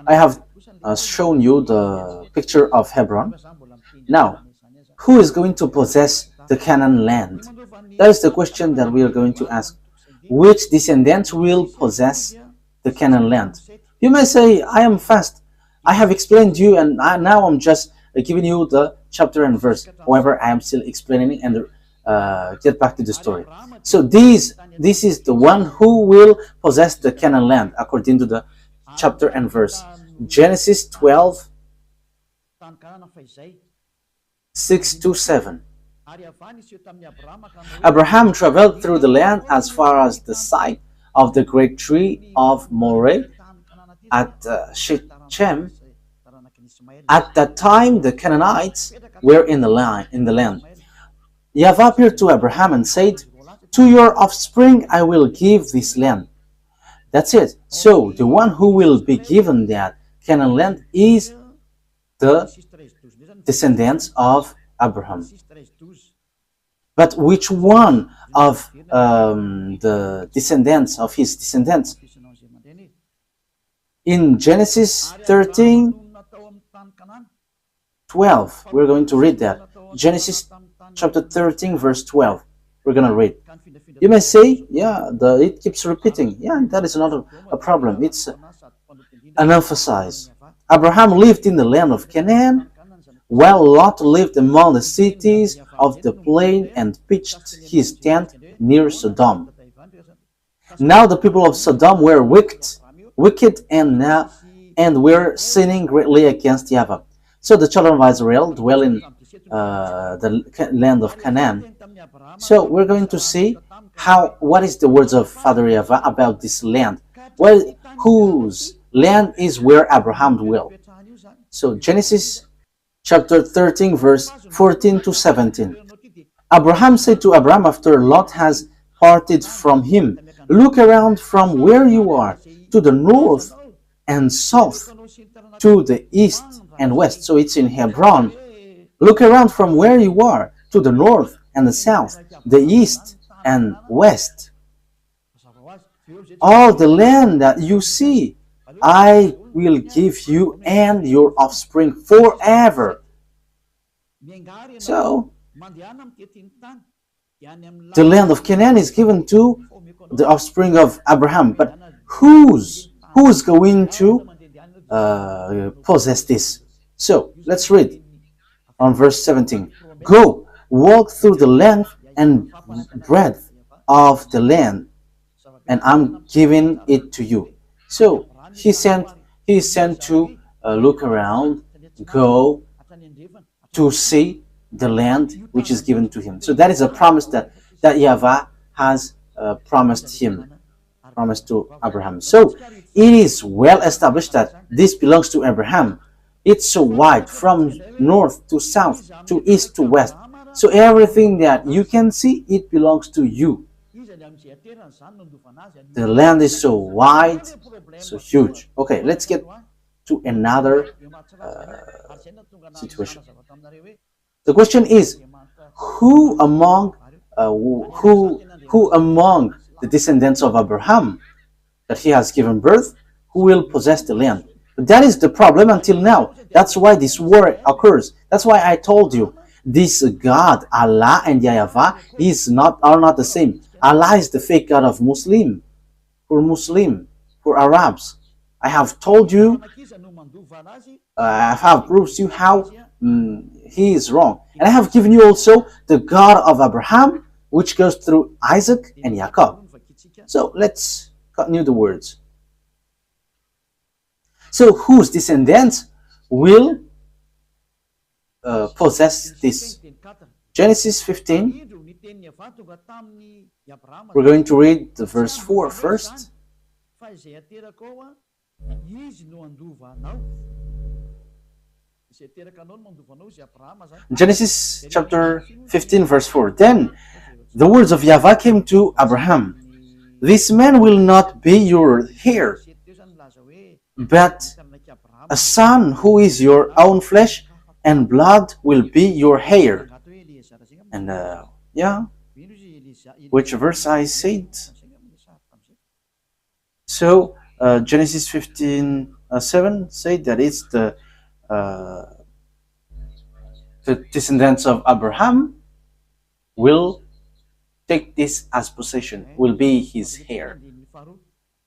I have shown you the picture of Hebron. Now, who is going to possess the Canaan land? That is the question that we are going to ask. Which descendants will possess the Canaan land? You may say, I am fast. I have explained to you, and now I'm just giving you the chapter and verse. However, I am still explaining and get back to the story. So this is the one who will possess the Canaan land according to the chapter and verse. Genesis 12, 6 to 7. Abraham traveled through the land as far as the site of the great tree of Moreh at Shechem. At that time, the Canaanites were in the land. YAHVAH appeared to Abraham and said, "To your offspring I will give this land." That's it. So the one who will be given that Canaan land is the descendants of Abraham. But which one of the descendants of his descendants? In Genesis 13:12, we're going to read that. Genesis chapter 13, verse 12. We're going to read. You may say, yeah, it keeps repeating. Yeah, that is not a problem. It's an emphasis. Abraham lived in the land of Canaan, while Lot lived among the cities of the plain and pitched his tent near Sodom. Now the people of Sodom were wicked and were sinning greatly against YAHVAH. So the children of Israel dwell in the land of Canaan. So we're going to see what is the words of Father YAHVAH about this land. Well, whose land is where Abraham dwelt. So Genesis chapter 13, verse 14 to 17. Abraham said to Abram after Lot has parted from him, "Look around from where you are, to the north and south, to the east and west." So it's in Hebron. Look around from where you are, to the north and the south, the east and west. All the land that you see, I will give you and your offspring forever. So, the land of Canaan is given to the offspring of Abraham. But who's going to possess this? So, let's read on verse 17. Go, walk through the length and breadth of the land, and I'm giving it to you. So, he is sent to look around, go to see the land which is given to him. So that is a promise that YAHVAH has promised to Abraham. So it is well established that this belongs to Abraham. It's so wide, from north to south, to east to west. So everything that you can see, it belongs to you. The land is so wide, so huge. Okay, let's get to another situation. The question is, who among the descendants of Abraham that he has given birth, who will possess the land? But that is the problem until now. That's why this war occurs. That's why I told you, this God, Allah and YAHVAH, are not the same. Allah is the fake God of Muslim, for Arabs. I have told you, I have proved you how he is wrong. And I have given you also the God of Abraham, which goes through Isaac and Jacob. So let's continue the words. So whose descendants will possess this? Genesis 15. We're going to read the verse 4 first. Genesis chapter 15 verse 4. Then the words of YAHVAH came to Abraham. This man will not be your heir, but a son who is your own flesh and blood will be your heir. And which verse I said? So Genesis 15:7 said that it's the descendants of Abraham will take this as possession, will be his heir,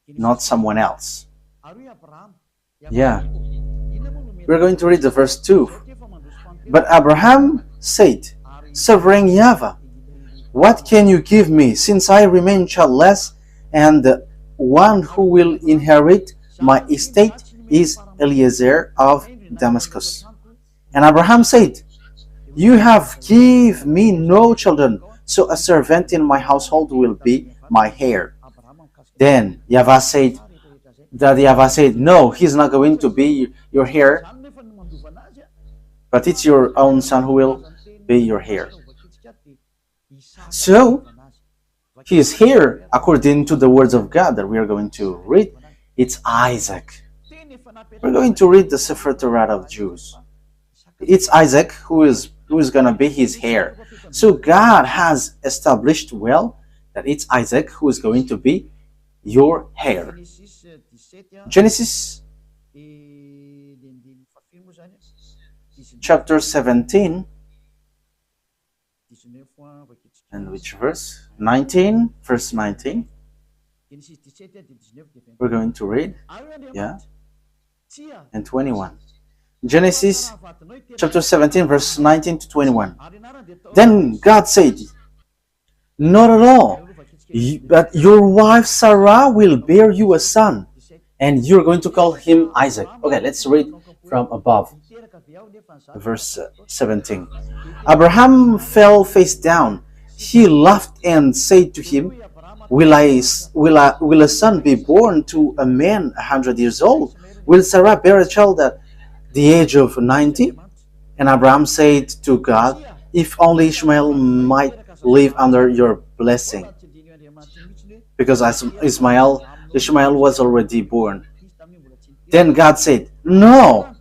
not someone else. Yeah. We're going to read the verse 2. But Abraham said, Sovereign YAHVAH, what can you give me, since I remain childless, and the one who will inherit my estate is Eliezer of Damascus? And Abraham said, You have given me no children, so a servant in my household will be my heir. Then YAHVAH said, No, he's not going to be your heir, but it's your own son who will be your heir. So, his heir, according to the words of God that we are going to read, it's Isaac. We're going to read the Sefer Torah of Jews. It's Isaac who is going to be his heir. So God has established well that it's Isaac who is going to be your heir. Genesis chapter 17, and which verse? 19, verse 19. We're going to read, and 21. Genesis chapter 17, verse 19 to 21. Then God said, Not at all, but your wife Sarah will bear you a son, and you're going to call him Isaac. Okay, let's read from above. Verse 17. Abraham fell face down. He laughed and said to him, Will a son be born to a man 100 years old? Will Sarah bear a child at the age of 90? And Abraham said to God, if only Ishmael might live under your blessing. Because Ishmael was already born. Then God said, no,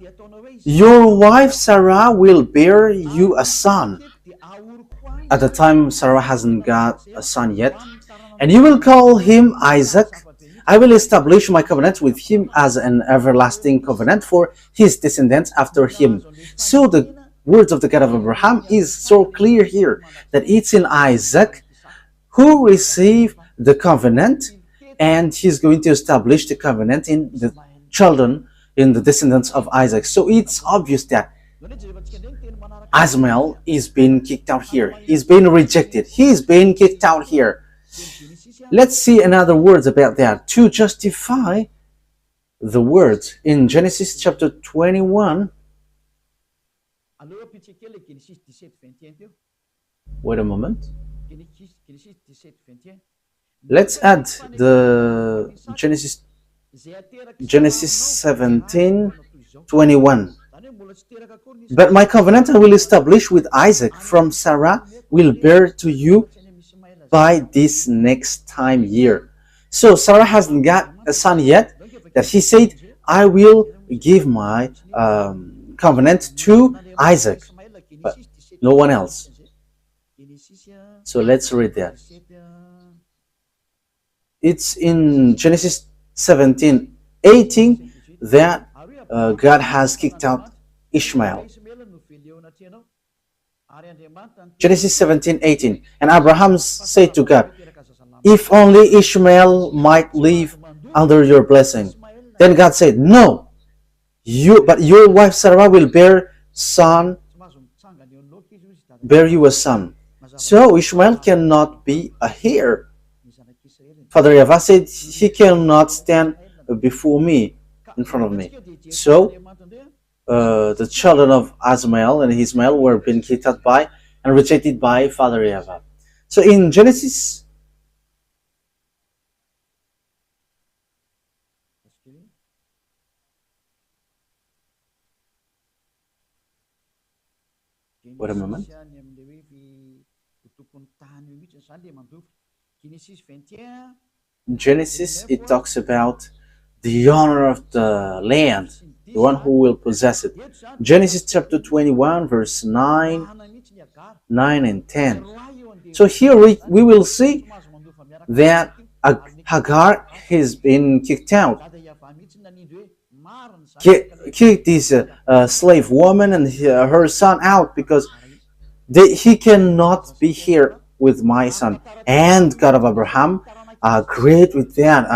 your wife Sarah will bear you a son. At the time, Sarah hasn't got a son yet. And you will call him Isaac. I will establish my covenant with him as an everlasting covenant for his descendants after him. So the words of the God of Abraham is so clear here that it's in Isaac who received the covenant, and he's going to establish the covenant in the children, in the descendants of Isaac. So it's obvious that Ishmael is being kicked out here. He's being rejected. He's being kicked out here. Let's see another words about that to justify the words in Genesis chapter 21. Wait a moment. Let's add the Genesis 17:21. But my covenant I will establish with Isaac from Sarah will bear to you by this next time year. So Sarah hasn't got a son yet, that he said, I will give my covenant to Isaac, but no one else. So let's read that. It's in Genesis 17:18 that God has kicked out Ishmael. Genesis 17:18. And Abraham said to God, if only Ishmael might live under your blessing. Then God said, no, but your wife Sarah will bear you a son. So Ishmael cannot be a heir. Father YAHVAH said, he cannot stand before me, in front of me. So the children of Ishmael and Ishmael were being kicked out by and rejected by Father YAHVAH. So in Genesis, wait a moment. Genesis, it talks about the owner of the land, the one who will possess it. Genesis chapter 21, verse 9 and 10. So here we will see that Hagar has been kicked out. Kicked this slave woman and her son out because he cannot be here with my son. And God of Abraham agreed with that.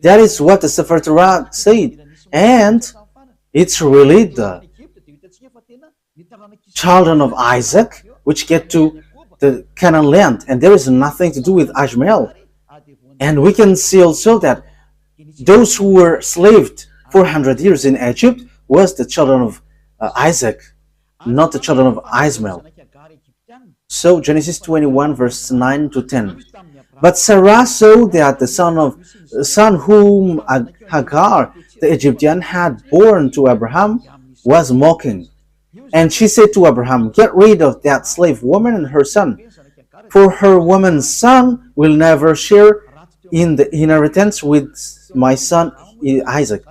That is what the Sefer Torah said. And it's really the children of Isaac which get to the Canaan land. And there is nothing to do with Ishmael. And we can see also that those who were slaved 400 years in Egypt was the children of Isaac, not the children of Ishmael. So Genesis 21 verse 9 to 10. But Sarah saw that the son whom Hagar the Egyptian had born to Abraham was mocking. And she said to Abraham, get rid of that slave woman and her son, for her woman's son will never share in the inheritance with my son Isaac.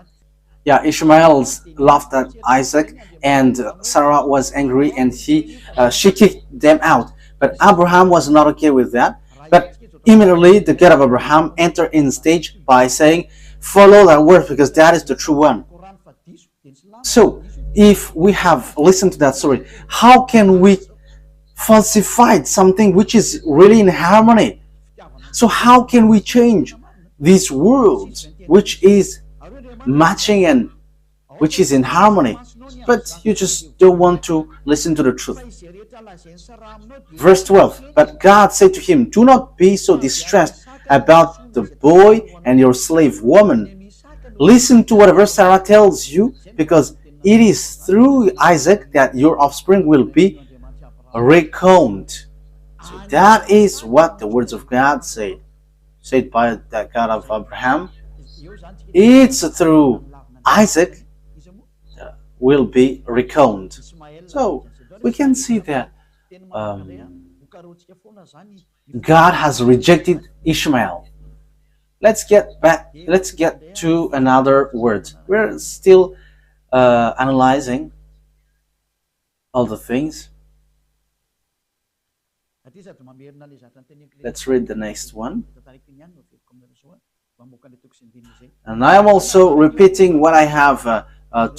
Yeah, Ishmael laughed at Isaac, and Sarah was angry, and she kicked them out. But Abraham was not okay with that. But immediately the God of Abraham entered in stage by saying, follow that word because that is the true one. So if we have listened to that story, how can we falsify something which is really in harmony? So how can we change these words which is matching and which is in harmony? But you just don't want to listen to the truth. Verse 12. But God said to him, do not be so distressed about the boy and your slave woman. Listen to whatever Sarah tells you, because it is through Isaac that your offspring will be reckoned. So that is what the words of God said by the God of Abraham. It's through Isaac will be recounted. So we can see that God has rejected Ishmael. Let's get back. Let's get to another word. We're still analyzing all the things. Let's read the next one. And I am also repeating what I have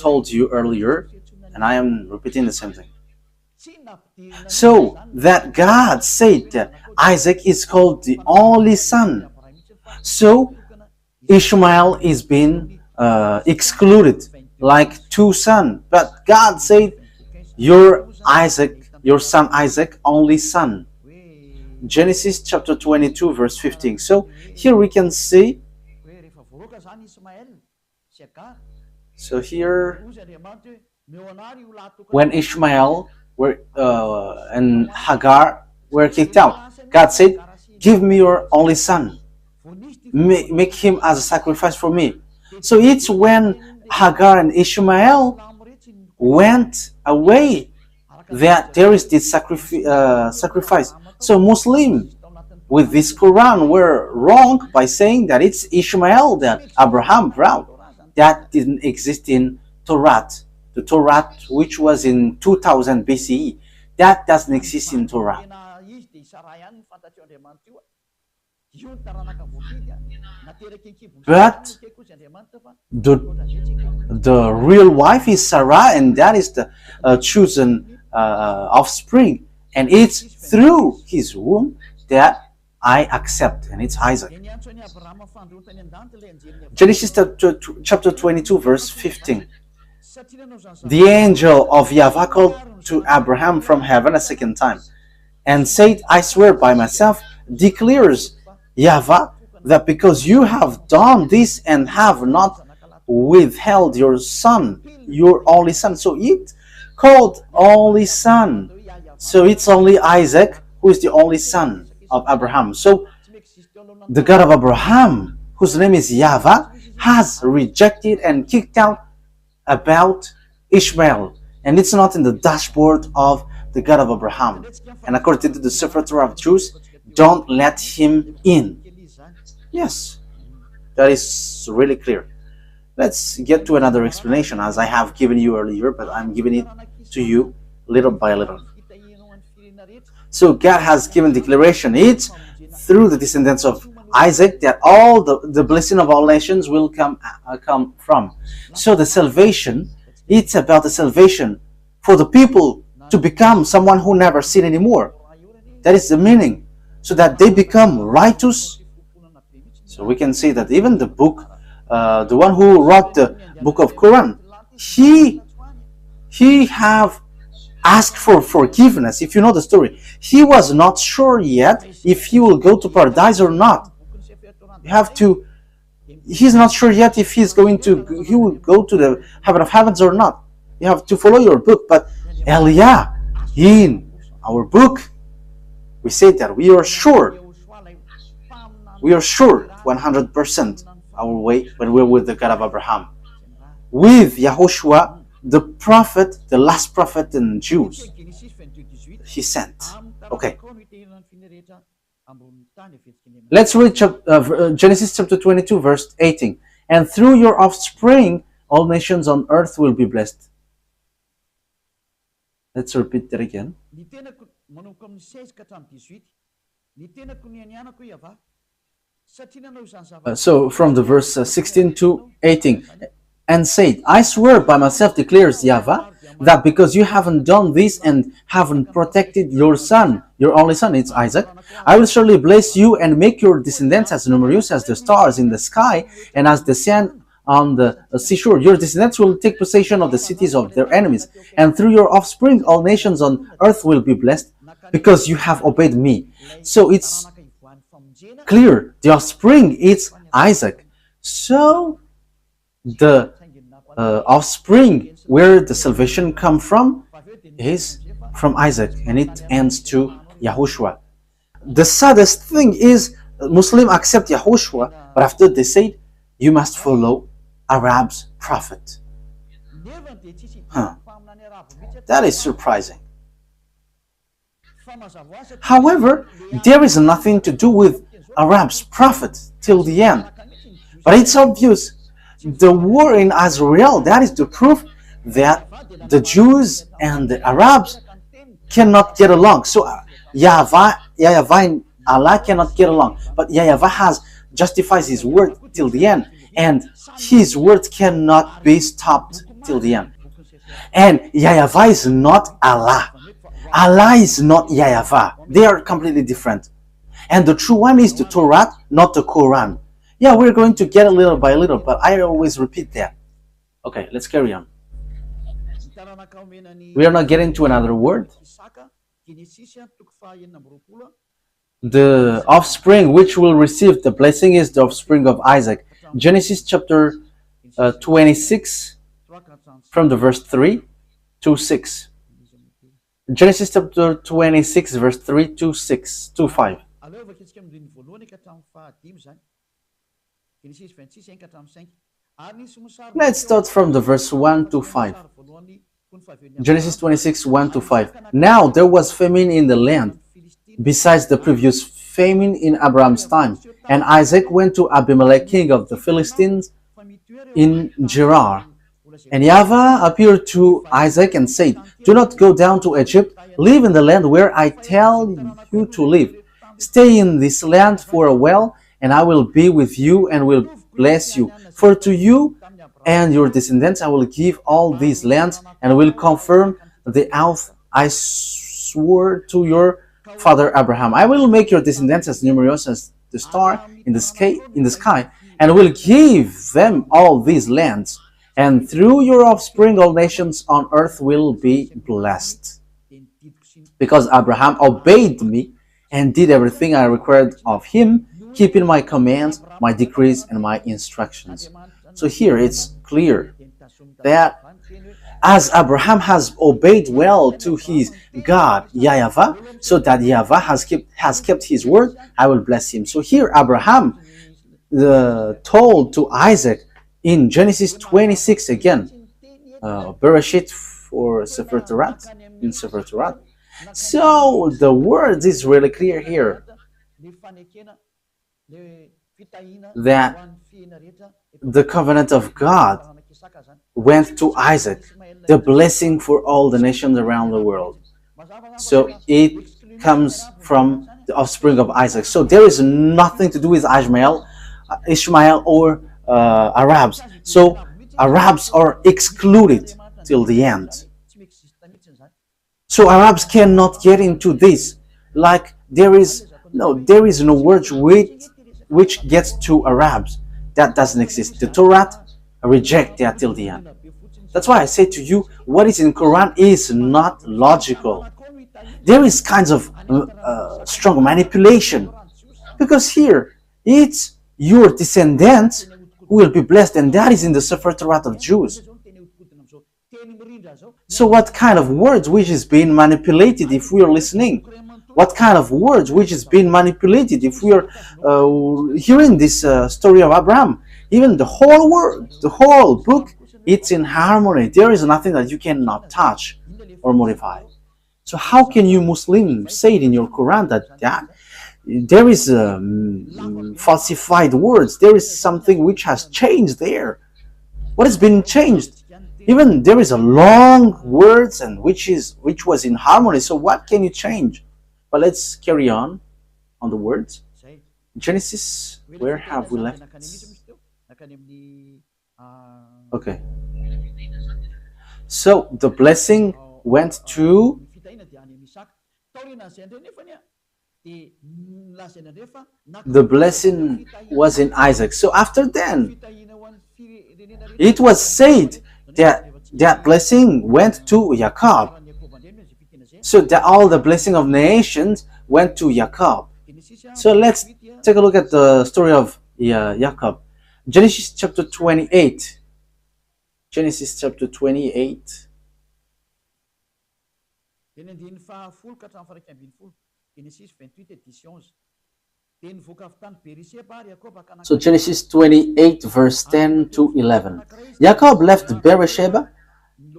told you earlier, and I am repeating the same thing. So that God said that Isaac is called the only son. So Ishmael is being excluded like two sons. But God said, your son Isaac, only son. Genesis chapter 22 verse 15. So here we can see. So here, when Ishmael and Hagar were kicked out, God said, give me your only son. Make him as a sacrifice for me. So it's when Hagar and Ishmael went away that there is this sacrifice. So Muslims with this Quran were wrong by saying that it's Ishmael that Abraham brought. That didn't exist in Torah. The Torah, which was in 2000 BCE, that doesn't exist in Torah. But the real wife is Sarah, and that is the chosen offspring. And it's through his womb that I accept, and it's Isaac. Genesis chapter 22 verse 15. The angel of YAHVAH called to Abraham from heaven a second time and said, I swear by myself, declares YAHVAH, that because you have done this and have not withheld your son, your only son. So it called only son. So it's only Isaac who is the only son of Abraham. So the God of Abraham, whose name is YAHVAH, has rejected and kicked out about Ishmael. And it's not in the dashboard of the God of Abraham. And according to the Sefer Torah of Jews, don't let him in. Yes, that is really clear. Let's get to another explanation, as I have given you earlier, but I'm giving it to you little by little. So God has given declaration. It's through the descendants of Isaac that all the blessing of all nations will come from. So the salvation, it's about the salvation for the people to become someone who never sin anymore. That is the meaning. So that they become righteous. So we can see that even the book, the one who wrote the book of Quran, he have asked for forgiveness. If you know the story, he was not sure yet if he will go to paradise or not. You have to. He's not sure yet if he will go to the heaven of heavens or not. You have to follow your book. But Elia, in our book, we say that we are sure 100% our way when we're with the God of Abraham, with YAHOSHUAH, the prophet, the last prophet in Jews he sent. Okay, let's read Genesis chapter 22 verse 18. And through your offspring all nations on earth will be blessed. Let's repeat that again. So from the verse 16 to 18. And said, I swear by myself, declares YAHVAH, that because you haven't done this and haven't protected your son, your only son, it's Isaac, I will surely bless you and make your descendants as numerous as the stars in the sky and as the sand on the seashore. Your descendants will take possession of the cities of their enemies, and through your offspring all nations on earth will be blessed, because you have obeyed me. So it's clear, the offspring is Isaac. So the offspring where the salvation come from is from Isaac, and it ends to YAHOSHUAH. The saddest thing is Muslims accept YAHOSHUAH, but after they say you must follow Arab's prophet. That is surprising. However, there is nothing to do with Arab's prophet till the end. But it's obvious the war in Israel, that is the proof that the Jews and the Arabs cannot get along. So YAHVAH and Allah cannot get along. But YAHVAH has justifies his word till the end, and his word cannot be stopped till the end. And YAHVAH is not Allah. Allah is not YAHVAH. They are completely different. And the true one is the Torah, not the Quran. Yeah, we're going to get a little by little, but I always repeat that. Okay, let's carry on. We are not getting to another word. The offspring which will receive the blessing is the offspring of Isaac. Genesis chapter 26 from the verse 3 to 6. Genesis chapter 26 verse 3 to 6 to 5. Let's start from the verse 1 to 5. Genesis 26, 1 to 5. Now there was famine in the land, besides the previous famine in Abraham's time. And Isaac went to Abimelech, king of the Philistines, in Gerar. And YAHVAH appeared to Isaac and said, do not go down to Egypt. Live in the land where I tell you to live. Stay in this land for a while, and I will be with you and will bless you. For to you and your descendants I will give all these lands, and will confirm the oath I swore to your father Abraham. I will make your descendants as numerous as the star in the sky, and will give them all these lands. And through your offspring all nations on earth will be blessed. Because Abraham obeyed me and did everything I required of him, keeping my commands, my decrees, and my instructions. So here it's clear that as Abraham has obeyed well to his God, YAHVAH, so that YAHVAH has kept his word, I will bless him. So here Abraham told to Isaac in Genesis 26 again, Bereshit for Sefer Torah, in Sefer Torah. So the word is really clear here that the covenant of God went to Isaac, the blessing for all the nations around the world. So it comes from the offspring of Isaac. So there is nothing to do with Ishmael or Arabs. So Arabs are excluded till the end. So Arabs cannot get into this. Like there is no word which gets to Arabs. That doesn't exist. The Torah reject that till the end. That's why I say to you, what is in Quran is not logical. There is kinds of strong manipulation, because here it's your descendants who will be blessed, and that is in the Sefer Torah of Jews. So what kind of words which is being manipulated if we are listening? What kind of words which is being manipulated if we are hearing this story of Abraham? Even the whole word, the whole book, it's in harmony. There is nothing that you cannot touch or modify. So how can you Muslims say it in your Quran that there is falsified words? There is something which has changed there. What has been changed? Even there is a long words and which was in harmony. So what can you change? But let's carry on the words. Genesis, where have we left? Okay. So the blessing went to the blessing was in Isaac. So after then, it was said that blessing went to Jacob. So that all the blessing of nations went to Jacob. So let's take a look at the story of Jacob. Genesis chapter 28. Genesis chapter 28. So Genesis 28 verse 10 to 11. Jacob left Beersheba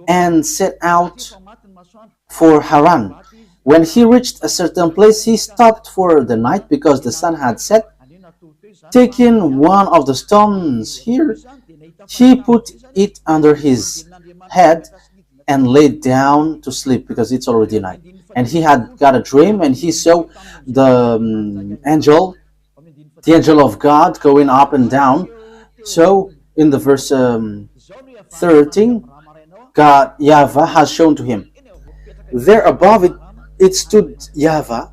and set out for Haran. When he reached a certain place, he stopped for the night because the sun had set. Taking one of the stones here, he put it under his head and laid down to sleep because it's already night. And he had got a dream, and he saw the angel of God going up and down. So in the verse 13, God, YAHVAH, has shown to him. There above it stood YAHVAH,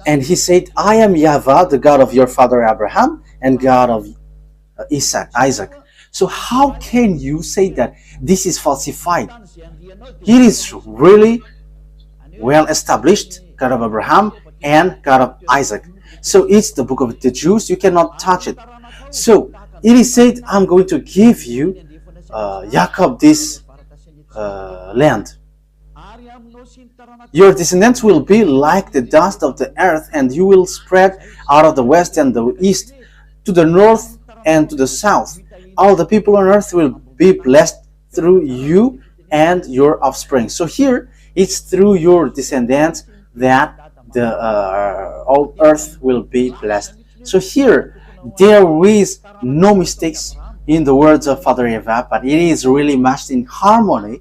and he said, I am YAHVAH, the God of your father Abraham and God of Isaac. So how can you say that this is falsified? It is really well established, God of Abraham and God of Isaac. So it's the book of the Jews, you cannot touch it. So it is said, I'm going to give you, Jacob, this land. Your descendants will be like the dust of the earth, and you will spread out of the west and the east, to the north and to the south. All the people on earth will be blessed through you and your offspring. So here, it's through your descendants that the all earth will be blessed. So here, there is no mistakes in the words of Father YAHVAH, but it is really matched in harmony.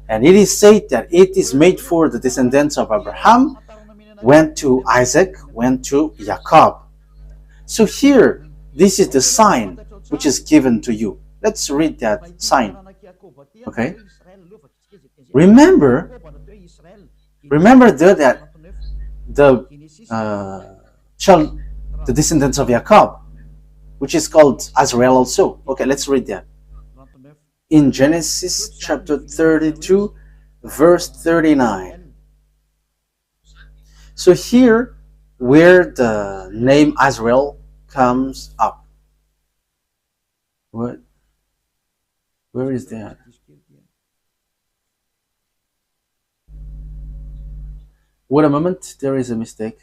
And it is said that it is made for the descendants of Abraham, went to Isaac, went to Jacob. So here, this is the sign which is given to you. Let's read that sign. Okay? Remember that the descendants of Jacob, which is called Azrael also. Okay, let's read that. In Genesis chapter 32, verse 39. So here, where the name Azrael comes up. What? Where is that? Wait a moment, there is a mistake.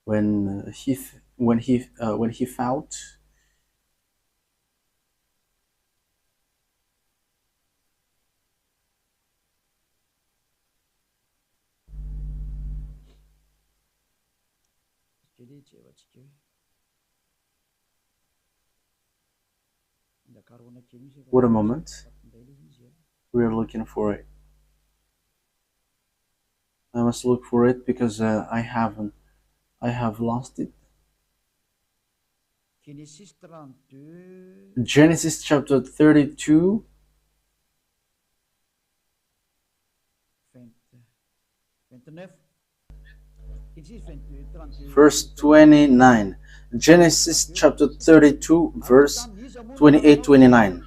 When he fought, wait a moment, we are looking for it. I must look for it because I have lost it. Genesis chapter 32, verse 29. Genesis chapter 32, verse 28-29.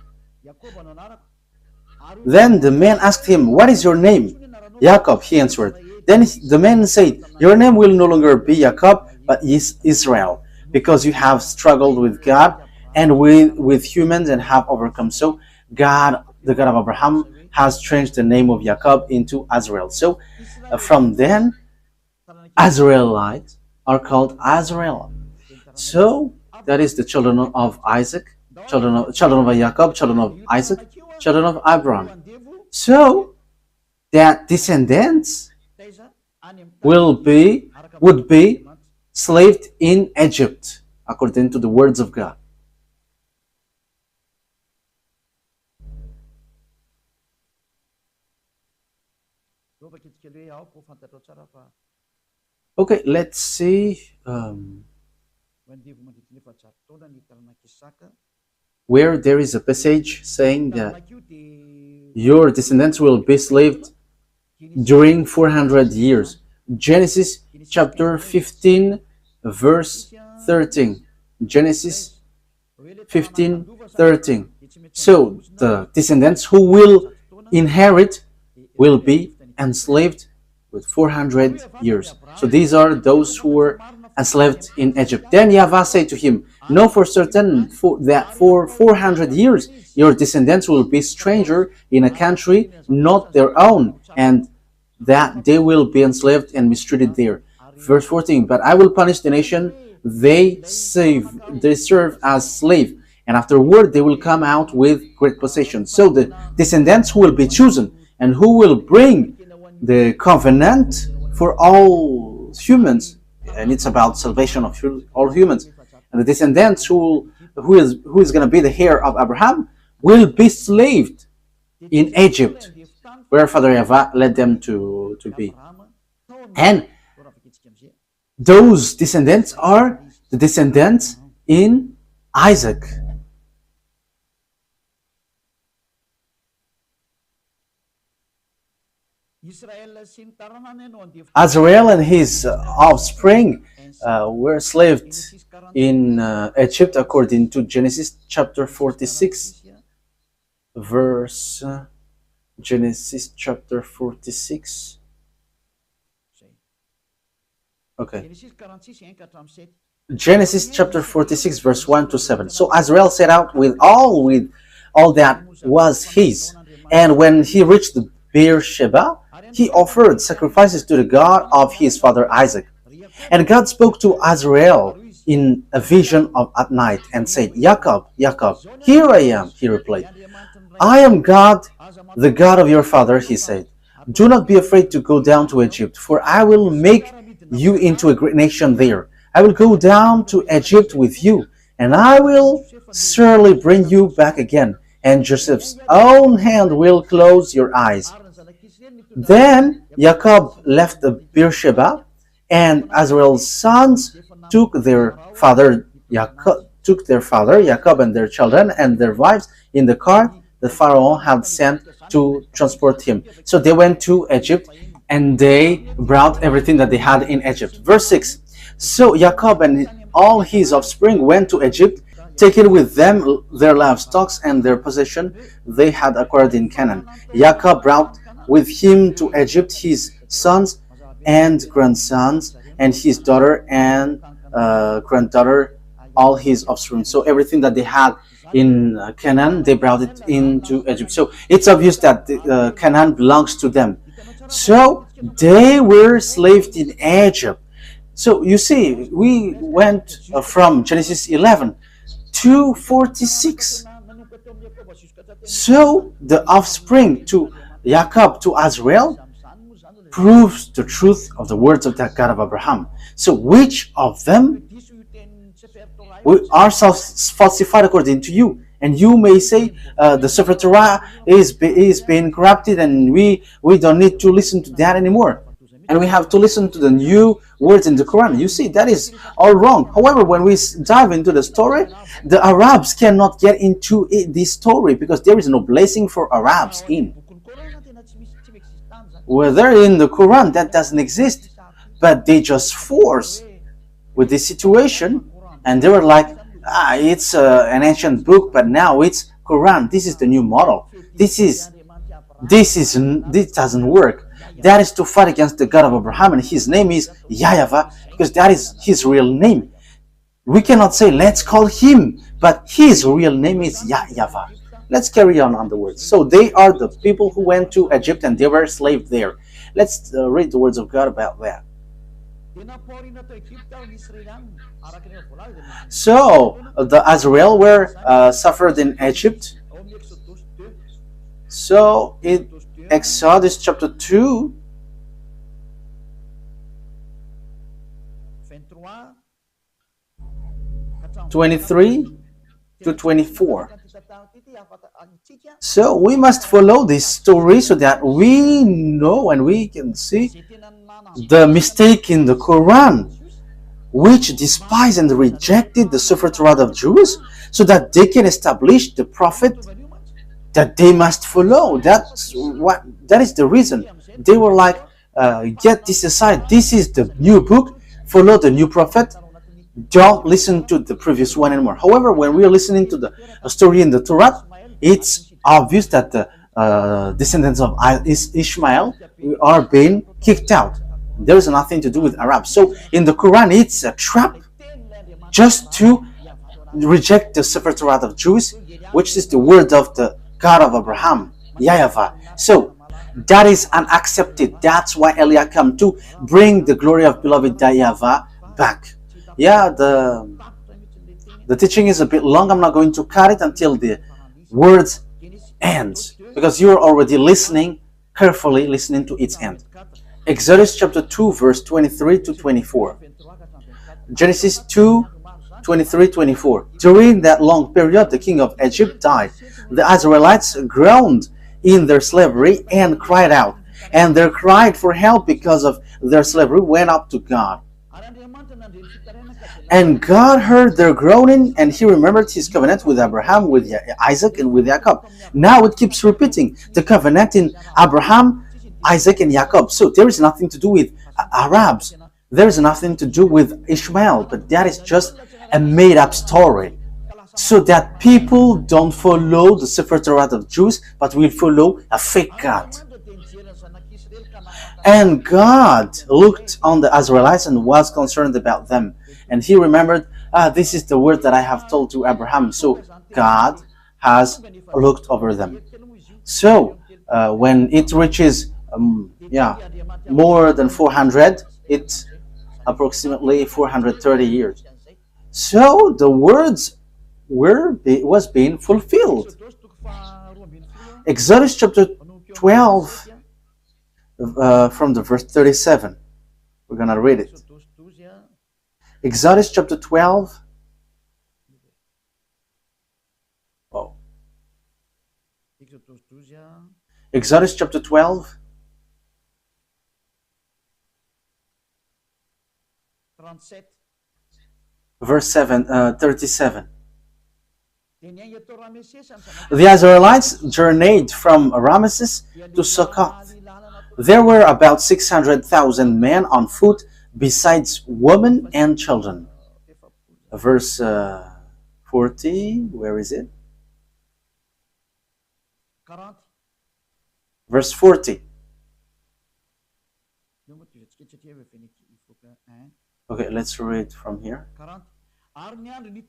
Then the man asked him, what is your name? Jacob, he answered. Then the man said, your name will no longer be Jacob, but is Israel, because you have struggled with God and with humans and have overcome. So God, the God of Abraham, has changed the name of Jacob into Azrael. So from then, Azraelites are called Azrael. So that is the children of Isaac, children of Jacob, children of Isaac, children of Abraham. So that descendants would be slaved in Egypt, according to the words of God. Okay, let's see where there is a passage saying that your descendants will be slaved during 400 years. Genesis chapter 15, verse 13. Genesis 15, 13. So the descendants who will inherit will be enslaved with 400 years. So these are those who were enslaved in Egypt. Then YAHVAH said to him, know for certain that for 400 years your descendants will be stranger in a country not their own, and that they will be enslaved and mistreated there. Verse 14, but I will punish the nation they serve as slave, and afterward they will come out with great possession. So the descendants who will be chosen and who will bring the covenant for all humans, and it's about salvation of all humans. And the descendants who is going to be the heir of Abraham will be slaved in Egypt, where Father YAHVAH led them to be. And those descendants are the descendants in Isaac. Azrael and his offspring were enslaved in Egypt according to Genesis chapter 46, verse Genesis chapter 46. Okay. Genesis chapter 46, verse 1 to 7. So Azrael set out with all that was his, and when he reached Beersheba, he offered sacrifices to the God of his father Isaac. And God spoke to Azrael in a vision at night and said, Jacob, Jacob. Here I am, he replied. I am God, the God of your father, he said. Do not be afraid to go down to Egypt, for I will make you into a great nation there. I will go down to Egypt with you, and I will surely bring you back again, and Joseph's own hand will close your eyes. Then Jacob left Beersheba, and Azrael's sons took their father Jacob and their children and their wives in the cart the Pharaoh had sent to transport him. So they went to Egypt, and they brought everything that they had in Egypt. Verse 6. So Jacob and all his offspring went to Egypt, taking with them their livestock and their possession they had acquired in Canaan. Jacob brought with him to Egypt his sons and grandsons, and his daughter and granddaughter, all his offspring. So everything that they had in Canaan, they brought it into Egypt. So it's obvious that Canaan belongs to them. So they were enslaved in Egypt. So you see, we went from Genesis 11 to 46. So the offspring to Jacob to Azrael proves the truth of the words of the God of Abraham. So which of them are falsified according to you? And you may say the Sefer Torah is being corrupted, and we don't need to listen to that anymore, and we have to listen to the new words in the Quran. You see, that is all wrong. However, when we dive into the story, the Arabs cannot get into this story because there is no blessing for Arabs in. Whether in the Quran, that doesn't exist, but they just force with this situation, and they were like, it's an ancient book, but now it's Quran. This is the new model. This doesn't work. That is to fight against the God of Abraham, and his name is YAHVAH, because that is his real name. We cannot say let's call him, but his real name is YAHVAH. Let's carry on the words. So they are the people who went to Egypt and they were enslaved there. Let's read the words of God about that. So the Azrael were suffered in Egypt. So in Exodus chapter 2, (23 to 24). So we must follow this story so that we know and we can see the mistake in the Quran, which despised and rejected the Sefer Torah of Jews, so that they can establish the prophet that they must follow. That is the reason. They were like, get this aside. This is the new book. Follow the new prophet. Don't listen to the previous one anymore. However, when we are listening to the story in the Torah, it's obvious that the descendants of Ishmael are being kicked out. There is nothing to do with Arabs. So in the Quran, it's a trap just to reject the Sefer Torah of Jews, which is the word of the God of Abraham, YAHVAH. So That is unaccepted. That's why Elia come to bring the glory of beloved YAHVAH back. Yeah, the teaching is a bit long. I'm not going to cut it until the words ends, because you're already listening carefully, listening to its end. Exodus chapter 2 verse 23 to 24. Genesis 2 23, 24. During that long period, the king of Egypt died. The Israelites groaned in their slavery and cried out, and their cry for help because of their slavery went up to God. And God heard their groaning, and he remembered his covenant with Abraham, with Isaac, and with Jacob. Now it keeps repeating the covenant in Abraham, Isaac, and Jacob. So there is nothing to do with Arabs. There is nothing to do with Ishmael, but that is just a made-up story, so that people don't follow the Sefer Torah of Jews, but will follow a fake God. And God looked on the Israelites and was concerned about them. And he remembered, this is the word that I have told to Abraham. So God has looked over them. So when it reaches more than 400, it's approximately 430 years. So the words was being fulfilled. Exodus chapter 12 from the verse 37. We're going to read it. Exodus chapter 12. Oh. Exodus chapter 12. Verse 37. The Israelites journeyed from Ramesses to Succoth. There were about 600,000 men on foot, besides women and children. Verse 40, where is it? Verse 40. Okay, let's read from here.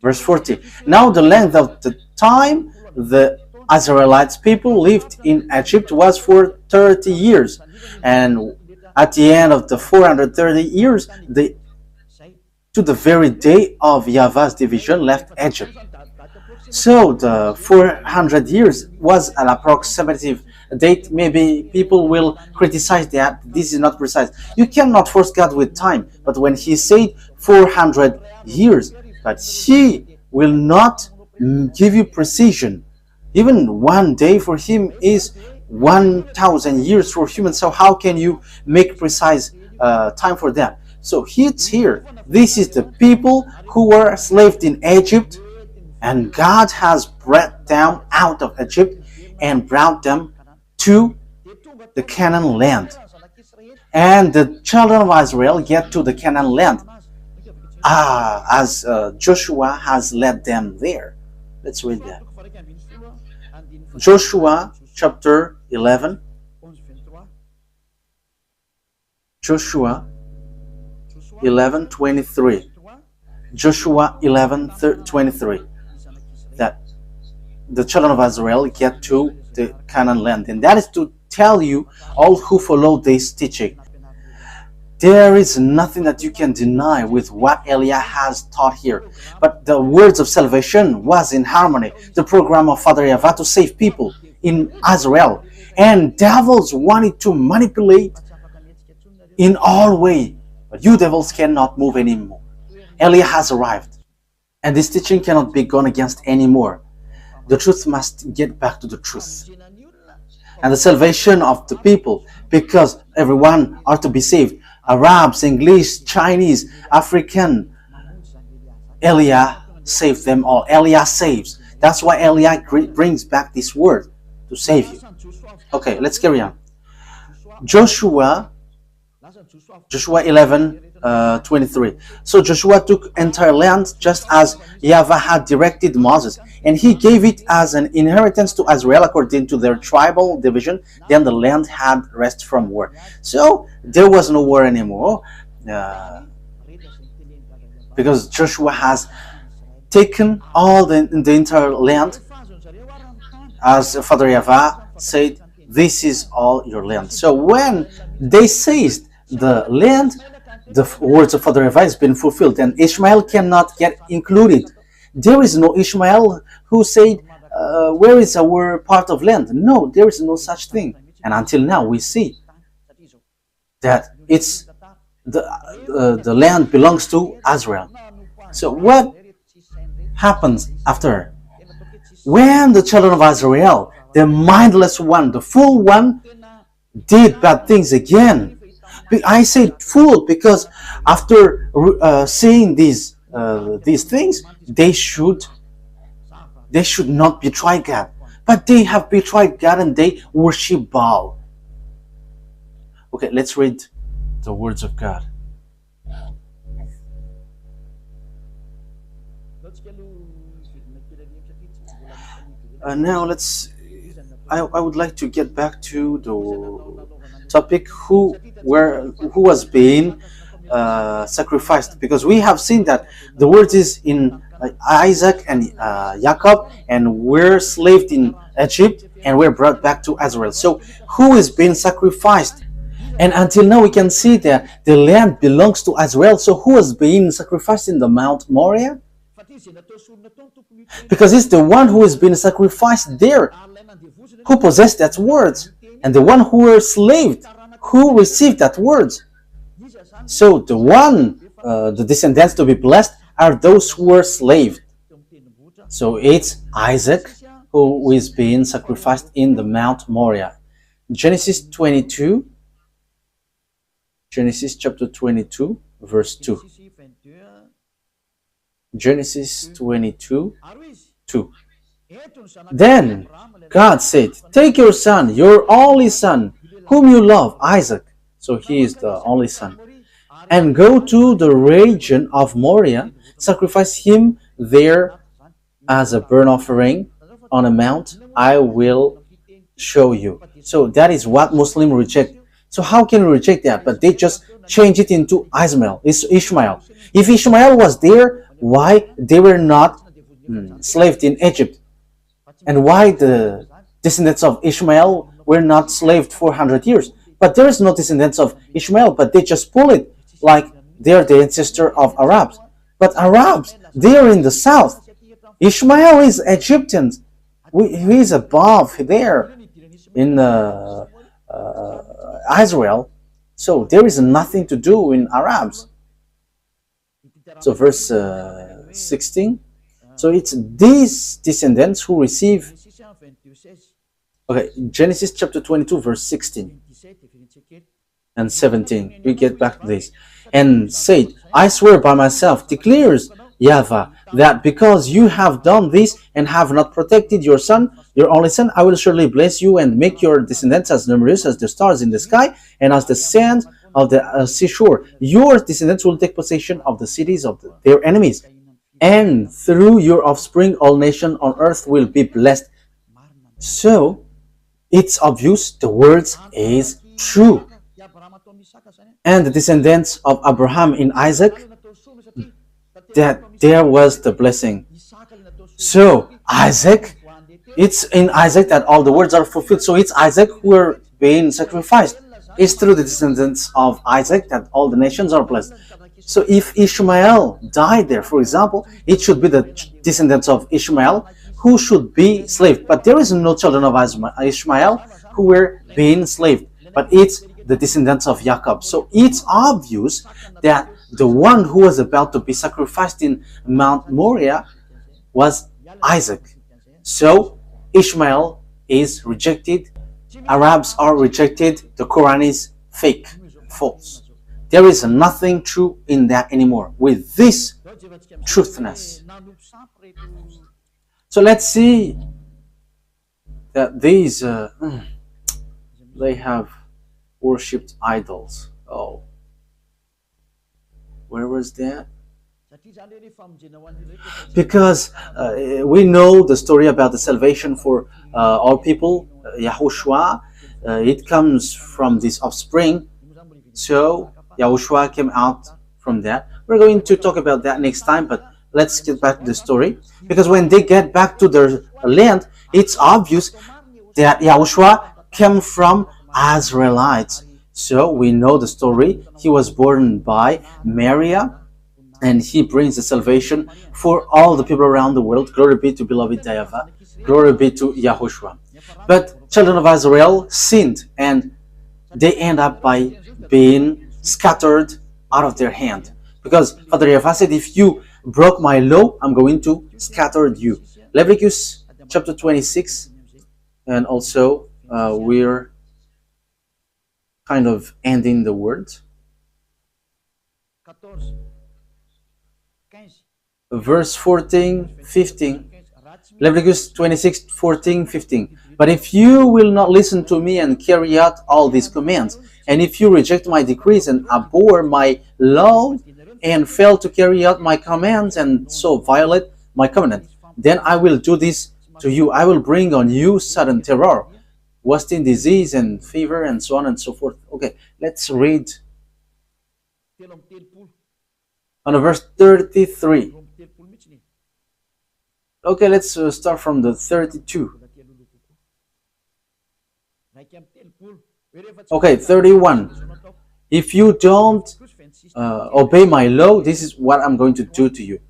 Verse 40. Now the length of the time the Israelites people lived in Egypt was for 30 years. And at the end of the 430 years, they, to the very day of YAHVAH's division, left Egypt. So the 400 years was an approximative date. Maybe people will criticize that this is not precise. You cannot force God with time. But when he said 400 years, but he will not give you precision. Even one day for him is 1,000 years for humans. So how can you make precise time for that? So it's here. This is the people who were enslaved in Egypt, and God has brought them out of Egypt and brought them to the Canaan land. And the children of Israel get to the Canaan land as Joshua has led them there. Let's read that. Joshua chapter 11. Joshua 11:23. Joshua 11:23. That the children of Israel get to the Canaan land, and that is to tell you all who follow this teaching. There is nothing that you can deny with what Elia has taught here. But the words of salvation was in harmony. The program of Father YAHVAH to save people in Israel. And devils wanted to manipulate in all ways. But you devils cannot move anymore. Elia has arrived. And this teaching cannot be gone against anymore. The truth must get back to the truth. And the salvation of the people, because everyone are to be saved. Arabs, English, Chinese, African. Elia saved them all. Elia saves. That's why Elia brings back this word to save you. Okay, let's carry on. Joshua 11:23. So Joshua took entire land just as YAHVAH had directed Moses, and he gave it as an inheritance to Israel according to their tribal division. Then the land had rest from war. So there was no war anymore, because Joshua has taken all the entire land, as Father YAHVAH said this is all your land. So when they seized the land, the words of Father YAHVAH has been fulfilled, and Ishmael cannot get included. There is no Ishmael who said, where is our part of land? No, there is no such thing. And until now we see that it's the land belongs to Israel. So what happens after? When the children of Israel, the mindless one, the fool one, did bad things again. I say fool because after seeing these things, they should not betray God. But they have betrayed God and they worship Baal. Okay, let's read the words of God. Now I would like to get back to the topic who was being sacrificed, because we have seen that the word is in Isaac and Jacob, and we're slaved in Egypt and we're brought back to Israel. So who is being sacrificed? And until now we can see that the land belongs to Israel. So who is being sacrificed in the Mount Moriah? Because it's the one who is being sacrificed there who possessed that word, and the one who were slaved who received that word. So the one, the descendants to be blessed are those who were slaved. So it's Isaac who is being sacrificed in the Mount Moriah. Genesis 22, Genesis chapter 22, verse 2. Genesis 22, 2. Then God said, take your son, your only son, whom you love, Isaac. So he is the only son. And go to the region of Moriah, sacrifice him there as a burnt offering on a mount I will show you. So that is what Muslims reject. So how can we reject that? But they just change it into Ishmael. If Ishmael was there, why they were not slaved in Egypt? And why the descendants of Ishmael were not slaved for 100 years? But there is no descendants of Ishmael, but they just pull it like they're the ancestor of Arabs. But Arabs, they are in the south. Ishmael is Egyptians. He is above there in Israel. So there is nothing to do in Arabs. So verse 16. So it's these descendants who receive. Okay, Genesis chapter 22, verse 16 and 17. We get back to this. And said, I swear by myself, declares YAHVAH, that because you have done this and have not protected your son, your only son, I will surely bless you and make your descendants as numerous as the stars in the sky and as the sand of the seashore. Your descendants will take possession of the cities of their enemies. And through your offspring, all nations on earth will be blessed. So, it's obvious the words is true. And the descendants of Abraham in Isaac, that there was the blessing. So, Isaac, it's in Isaac that all the words are fulfilled. So, it's Isaac who are being sacrificed. It's through the descendants of Isaac that all the nations are blessed. So if Ishmael died there, for example, it should be the descendants of Ishmael who should be slaved. But there is no children of Ishmael who were being enslaved. But it's the descendants of Jacob. So it's obvious that the one who was about to be sacrificed in Mount Moriah was Isaac. So Ishmael is rejected. Arabs are rejected. The Quran is fake, false. There is nothing true in that anymore with this truthness. So let's see that these they have worshipped idols. Oh, where was that? Because we know the story about the salvation for all people, YAHOSHUAH. It comes from this offspring. So YAHOSHUAH came out from that. We're going to talk about that next time, but let's get back to the story. Because when they get back to their land, it's obvious that YAHOSHUAH came from Israelites. So we know the story. He was born by Maria, and he brings the salvation for all the people around the world. Glory be to beloved YAHVAH. Glory be to YAHOSHUAH. But children of Israel sinned, and they end up by being scattered out of their hand. Because Father YAHVAH said, if you broke my law, I'm going to scatter you. Leviticus chapter 26, and also we're kind of ending the word. Verse 14, 15. Leviticus 26, 14, 15. But if you will not listen to me and carry out all these commands, and if you reject my decrees and abhor my law and fail to carry out my commands and so violate my covenant, then I will do this to you. I will bring on you sudden terror, wasting disease and fever and so on and so forth. Okay, let's read on verse 33. Okay, let's start from the 32. Okay, 31. If you don't obey my law, this is what I'm going to do to you.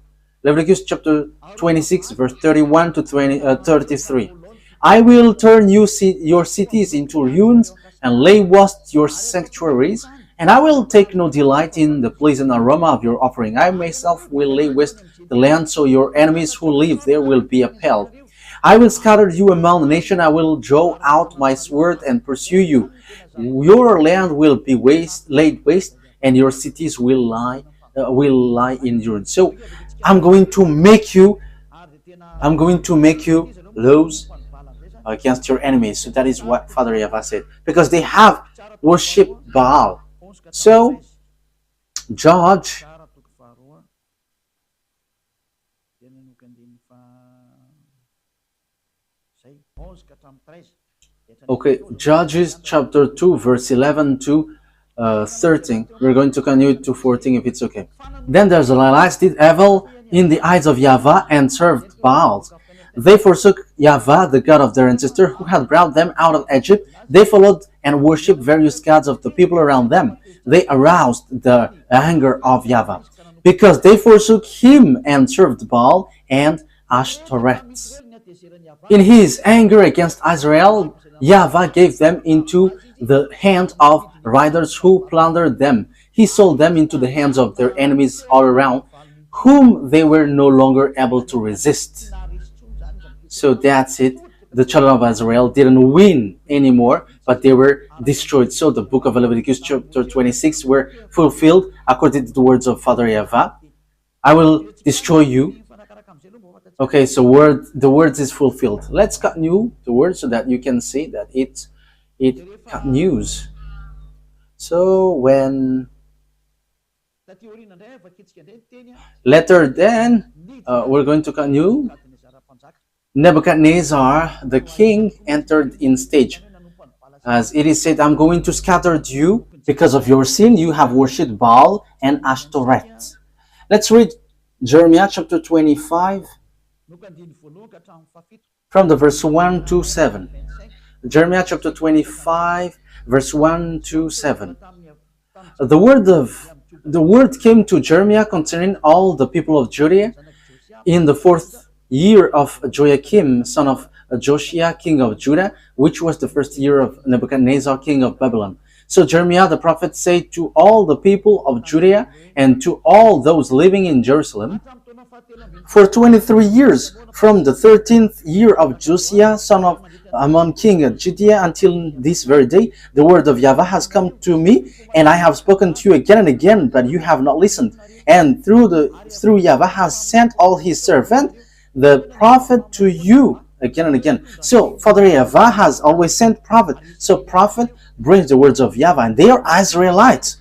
Leviticus chapter 26, verse 31 to 33. I will turn your cities into ruins and lay waste your sanctuaries, and I will take no delight in the pleasant aroma of your offering. I myself will lay waste the land, so your enemies who live there will be appalled. I will scatter you among the nations. I will draw out my sword and pursue you. Your land will be laid waste, and your cities will lie in ruins. So I'm going to make you lose against your enemies. So that is what Father YAHVAH said, because they have worshipped Baal. So judge. Okay, Judges chapter 2, verse 11 to 13. We're going to continue to 14 if it's okay. Then the Israelites did evil in the eyes of YAHVAH and served Baals. They forsook YAHVAH, the God of their ancestor, who had brought them out of Egypt. They followed and worshipped various gods of the people around them. They aroused the anger of YAHVAH, because they forsook him and served Baal and Ashtoreth. In his anger against Israel, YAHVAH gave them into the hand of riders who plundered them. He sold them into the hands of their enemies all around, whom they were no longer able to resist. So that's it. The children of Israel didn't win anymore, but they were destroyed. So the book of Leviticus chapter 26 were fulfilled according to the words of Father YAHVAH. I will destroy you. Okay, so the words is fulfilled. Let's continue the word so that you can see that it continues. So when later then we're going to continue. Nebuchadnezzar the king entered in stage. As it is said, I'm going to scatter you because of your sin. You have worshipped Baal and Ashtoreth. Let's read Jeremiah chapter 25 from the verse 1 to 7. Jeremiah chapter 25 verse 1 to 7. The word came to Jeremiah concerning all the people of Judea in the 4th year of Joachim, son of Josiah, king of Judah, which was the 1st year of Nebuchadnezzar, king of Babylon. So Jeremiah the prophet said to all the people of Judea and to all those living in Jerusalem, for 23 years, from the 13th year of Josiah, son of Ammon, king of Judea, until this very day, the word of YAHVAH has come to me, and I have spoken to you again and again, but you have not listened. And through YAHVAH has sent all his servant, the prophet, to you again and again. So Father YAHVAH has always sent prophet. So prophet brings the words of YAHVAH, and they are Israelites.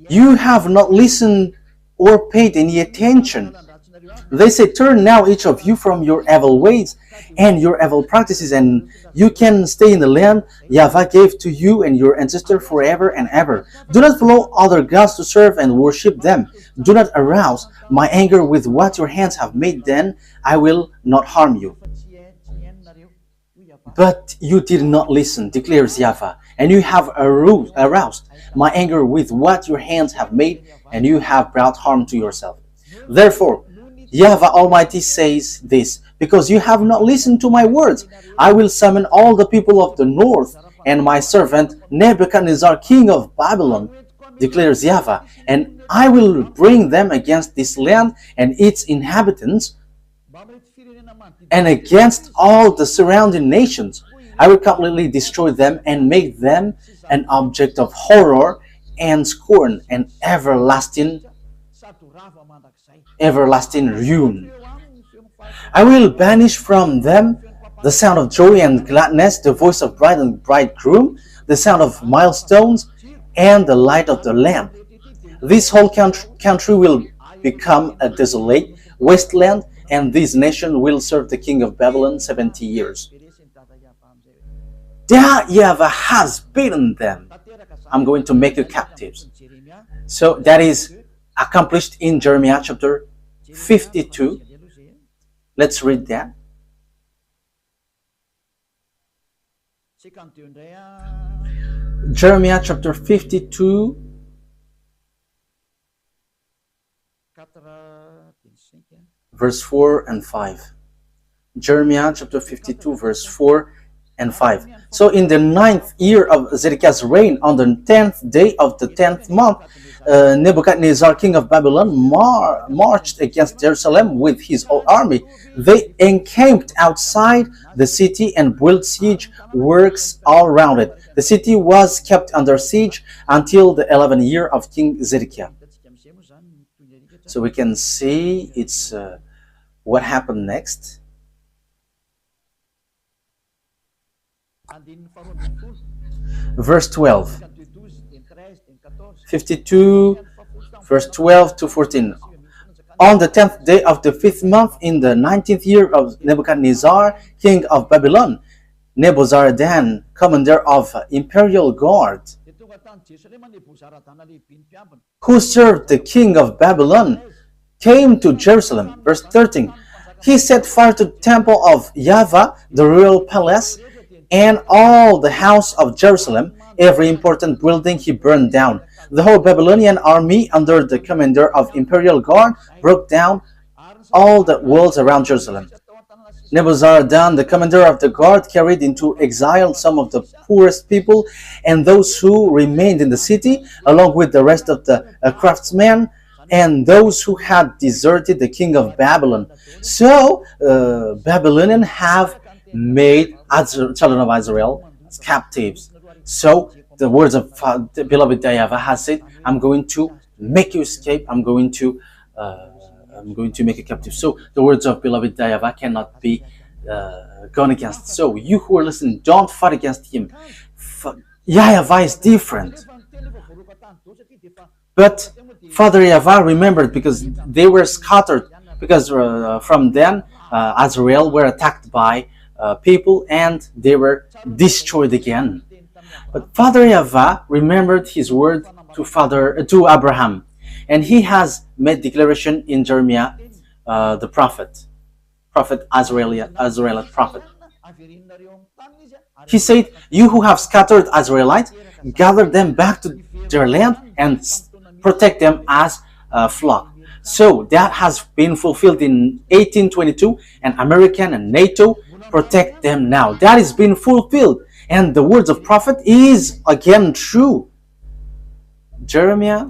You have not listened or paid any attention. They say, turn now each of you from your evil ways and your evil practices, and you can stay in the land YAHVAH gave to you and your ancestor forever and ever. Do not follow other gods to serve and worship them. Do not arouse my anger with what your hands have made, then I will not harm you. But you did not listen, declares YAHVAH, and you have aroused my anger with what your hands have made, and you have brought harm to yourself. Therefore, YAHVAH Almighty says this, because you have not listened to my words, I will summon all the people of the north, and my servant Nebuchadnezzar, king of Babylon, declares YAHVAH, and I will bring them against this land and its inhabitants, and against all the surrounding nations. I will completely destroy them and make them an object of horror and scorn and everlasting ruin. I will banish from them the sound of joy and gladness, the voice of bride and bridegroom, the sound of milestones, and the light of the lamp. This whole country will become a desolate wasteland, and this nation will serve the king of Babylon 70 years. That YAHVAH has beaten them. I'm going to make you captives. So that is accomplished in Jeremiah chapter 52. Let's read that. Jeremiah chapter 52, verse 4 and 5. Jeremiah chapter 52, verse 4 and 5. So in the 9th year of Zedekiah's reign, on the 10th day of the 10th month, Nebuchadnezzar, king of Babylon, marched against Jerusalem with his whole army. They encamped outside the city and built siege works all around it. The city was kept under siege until the 11th year of King Zedekiah. So we can see it's what happened next. Verse 12. 52, verse 12 to 14. On the 10th day of the 5th month, in the 19th year of Nebuchadnezzar, king of Babylon, Nebuzaradan, commander of imperial guard, who served the king of Babylon, came to Jerusalem. Verse 13. He set fire to the temple of YAHVAH, the royal palace, and all the house of Jerusalem. Every important building he burned down. The whole Babylonian army, under the commander of imperial guard, broke down all the walls around Jerusalem. Nebuzaradan, the commander of the guard, carried into exile some of the poorest people and those who remained in the city, along with the rest of the craftsmen and those who had deserted the king of Babylon. So Babylonians have made children of Israel captives. So the words of the beloved YAHVAH has said, I'm going to make you escape. I'm going to make you captive. So the words of beloved YAHVAH cannot be gone against. So you who are listening, don't fight against him. YAHVAH is different. But Father YAHVAH remembered, because they were scattered, because from then Israel were attacked by people and they were destroyed again. But Father YAHVAH remembered his word to Abraham, and he has made declaration in Jeremiah, the prophet Israelite prophet. He said, "You who have scattered Israelites, gather them back to their land and protect them as a flock." So that has been fulfilled in 1822, and American and NATO protect them now. That is being fulfilled, and the words of prophet is again true. Jeremiah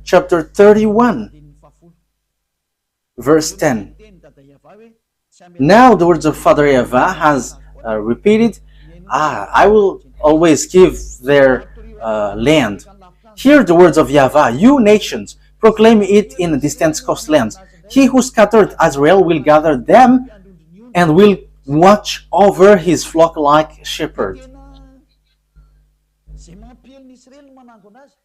chapter 31, verse 10. Now the words of Father YAHVAH has repeated, I will always give their land. Hear the words of YAHVAH, you nations, proclaim it in the distant coastlands. He who scattered Israel will gather them and will watch over his flock like shepherd.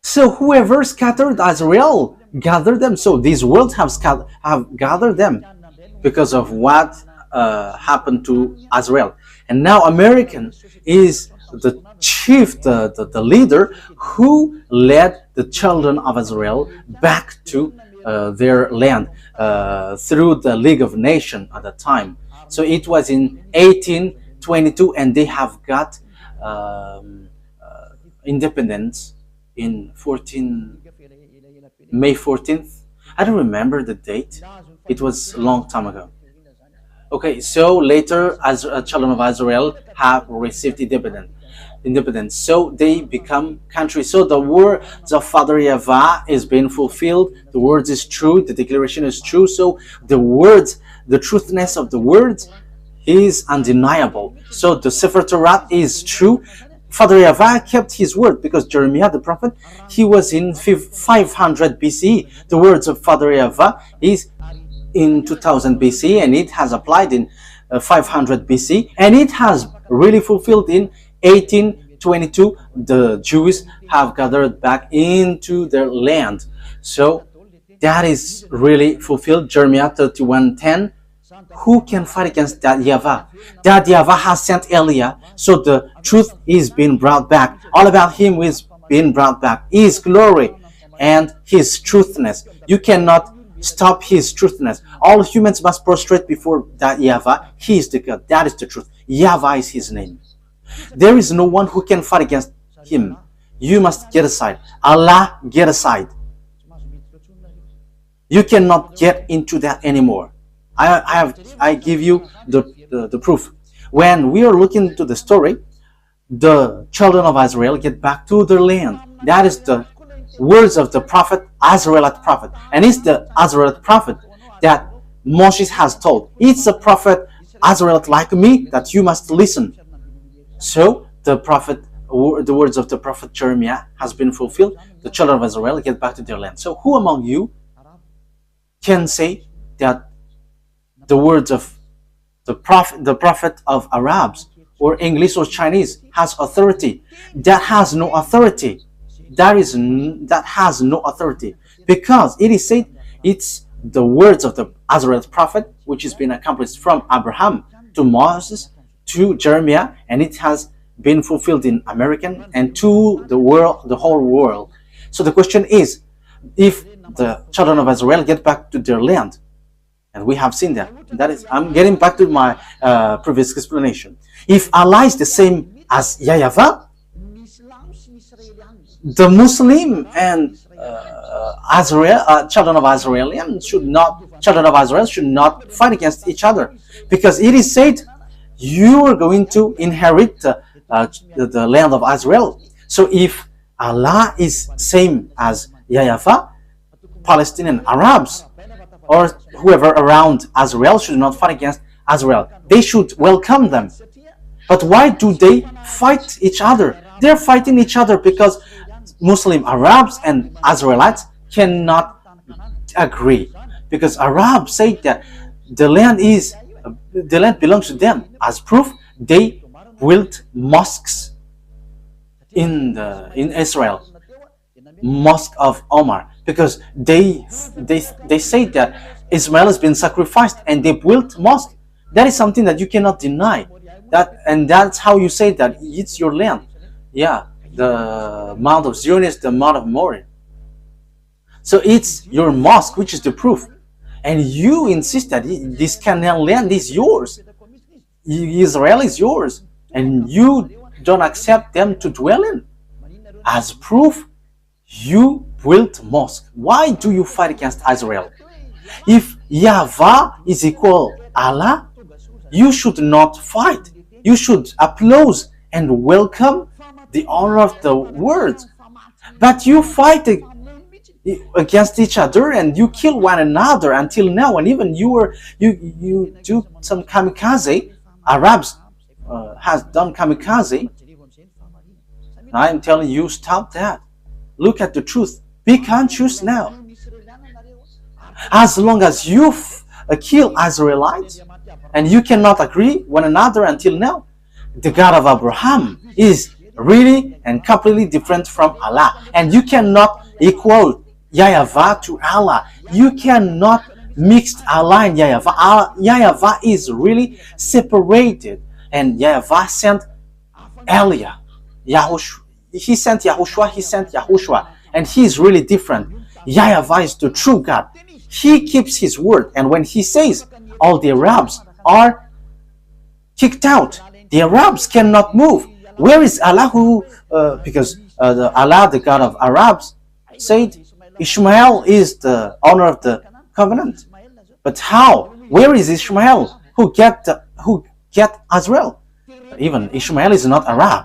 So whoever scattered Israel, gather them. So these worlds have gathered them because of what happened to Israel. And now American is the chief, the leader who led the children of Israel back to their land through the League of Nations at the time. So it was in 1822, and they have got um, independence in May 14th. I don't remember the date. It was a long time ago. Okay, so later, as children of Israel have received independence, so they become country. So the words of Father YAHVAH is being fulfilled. The words is true. The declaration is true. So the words, the truthness of the words, is undeniable. So the Sefer Torah is true. Father YAHVAH kept his word, because Jeremiah the prophet, he was in 500 BCE. The words of Father YAHVAH is in 2000 BC, and it has applied in 500 BC, and it has really fulfilled in 1822. The Jews have gathered back into their land. So that is really fulfilled. Jeremiah 31:10. Who can fight against that YAHVAH? That YAHVAH has sent Elia, so the truth is being brought back. All about him is being brought back. His glory and his truthness. You cannot stop his truthness. All humans must prostrate before that YAHVAH. He is the God. That is the truth. YAHVAH is his name. There is no one who can fight against him. You must get aside. Allah, get aside. You cannot get into that anymore. I give you the proof. When we are looking into the story, the children of Israel get back to their land. That is the words of the prophet, Israelite prophet. And it's the Israelite prophet that Moses has told. It's a prophet, Israelite like me, that you must listen. So the words of the prophet Jeremiah has been fulfilled. The children of Israel get back to their land. So who among you can say that the words of the prophet of Arabs or English or Chinese has authority? That has no authority. That has no authority, because it is said it's the words of the Israelite prophet, which has been accomplished from Abraham to Moses to Jeremiah, and it has been fulfilled in American and to the world, the whole world. So the question is, if the children of Israel get back to their land, and we have seen that. That is, I'm getting back to my previous explanation. If Allah is the same as YAHVAH, the Muslim and children of Israel should not fight against each other, because it is said you are going to inherit the land of Israel. So if Allah is same as YAHVAH, Palestinian Arabs or whoever around Israel should not fight against Israel. They should welcome them. But why do they fight each other? They're fighting each other because Muslim Arabs and Israelites cannot agree. Because Arabs say that the land belongs to them. As proof, they built mosques in Israel, Mosque of Omar, because they say that Ismail has been sacrificed and they built mosque. That is something that you cannot deny. And that's how you say that it's your land. Yeah, the Mount of Zion is the Mount of Moriah. So it's your mosque, which is the proof. And you insist that this Canaan land is yours. Israel is yours. And you don't accept them to dwell in. As proof, you built mosque. Why do you fight against Israel? If YAHVAH is equal Allah, you should not fight. You should applaud and welcome the honor of the words. But you fight against each other and you kill one another until now, and even you do some kamikaze. Arabs has done kamikaze. I am telling you, stop that. Look at the truth. Be conscious now. As long as you kill Israelites and you cannot agree one another until now, the God of Abraham is really and completely different from Allah. And you cannot equal YAHVAH to Allah. You cannot mix Allah and YAHVAH. YAHVAH is really separated. And YAHVAH sent Elia. He sent YAHOSHUAH. And he is really different. YAHVAH is the true God. He keeps his word. And when he says all the Arabs are kicked out. The Arabs cannot move. Where is Allah because Allah, the God of Arabs, said Ishmael is the owner of the covenant. But how? Where is Ishmael who get Israel? Even Ishmael is not Arab.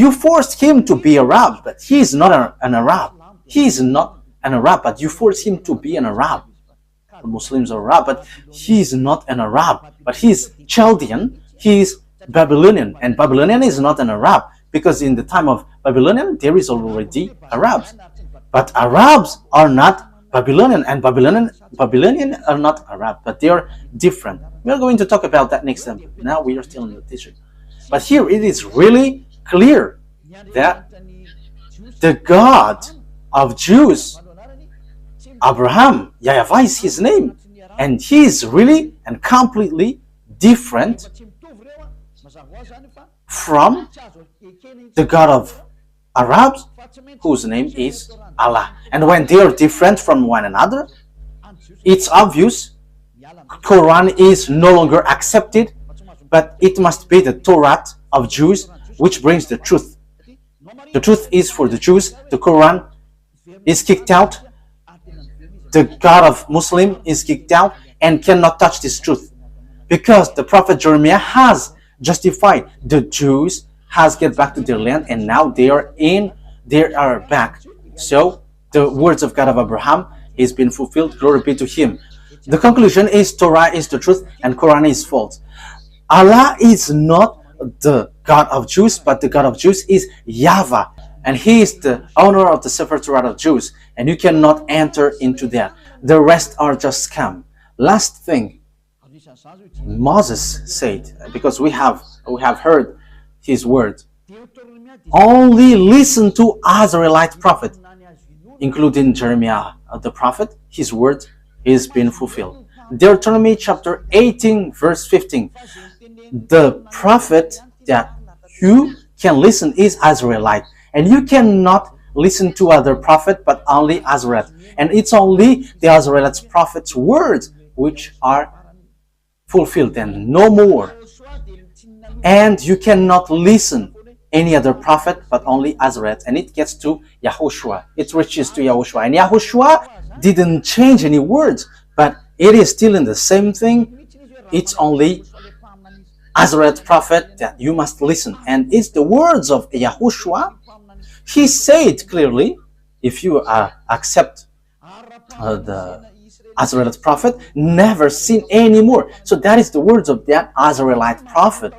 You forced him to be Arab, but he is not an Arab. He is not an Arab, but you force him to be an Arab. The Muslims are Arab, but he is not an Arab. But he is Chaldean, he is Babylonian, and Babylonian is not an Arab, because in the time of Babylonian there is already Arabs. But Arabs are not Babylonian, and Babylonian are not Arab, but they are different. We are going to talk about that next time. Now we are still in the teaching. But here it is really clear that the God of Jews, Abraham, YAHVAH is his name, and he is really and completely different from the God of Arabs, whose name is Allah. And when they are different from one another, it's obvious Quran is no longer accepted, but it must be the Torah of Jews which brings the truth. The truth is for the Jews. The Quran is kicked out. The God of Muslim is kicked out and cannot touch this truth, because the prophet Jeremiah has justified the Jews has get back to their land, and now they are back. So the words of God of Abraham is been fulfilled. Glory be to him. The conclusion is Torah is the truth and Quran is false. Allah is not the God of Jews, but the God of Jews is YAHVAH, and he is the owner of the Sefer Torah of Jews, and you cannot enter into that. The rest are just scam. Last thing Moses said, because we have heard his word, only listen to Israelite prophet, including Jeremiah the prophet. His word is being fulfilled. Deuteronomy chapter 18 verse 15. The prophet that you can listen is Israelite, and you cannot listen to other prophet but only Israelite, and it's only the Israelite prophet's words which are fulfilled and no more. And you cannot listen any other prophet but only Israelite, and it gets to YAHOSHUAH. It reaches to YAHOSHUAH, and YAHOSHUAH didn't change any words, but it is still in the same thing. It's only Israelite prophet that you must listen, and it's the words of YAHOSHUAH. He said clearly, if you accept the Israelite prophet, never sin anymore. So that is the words of that Israelite prophet.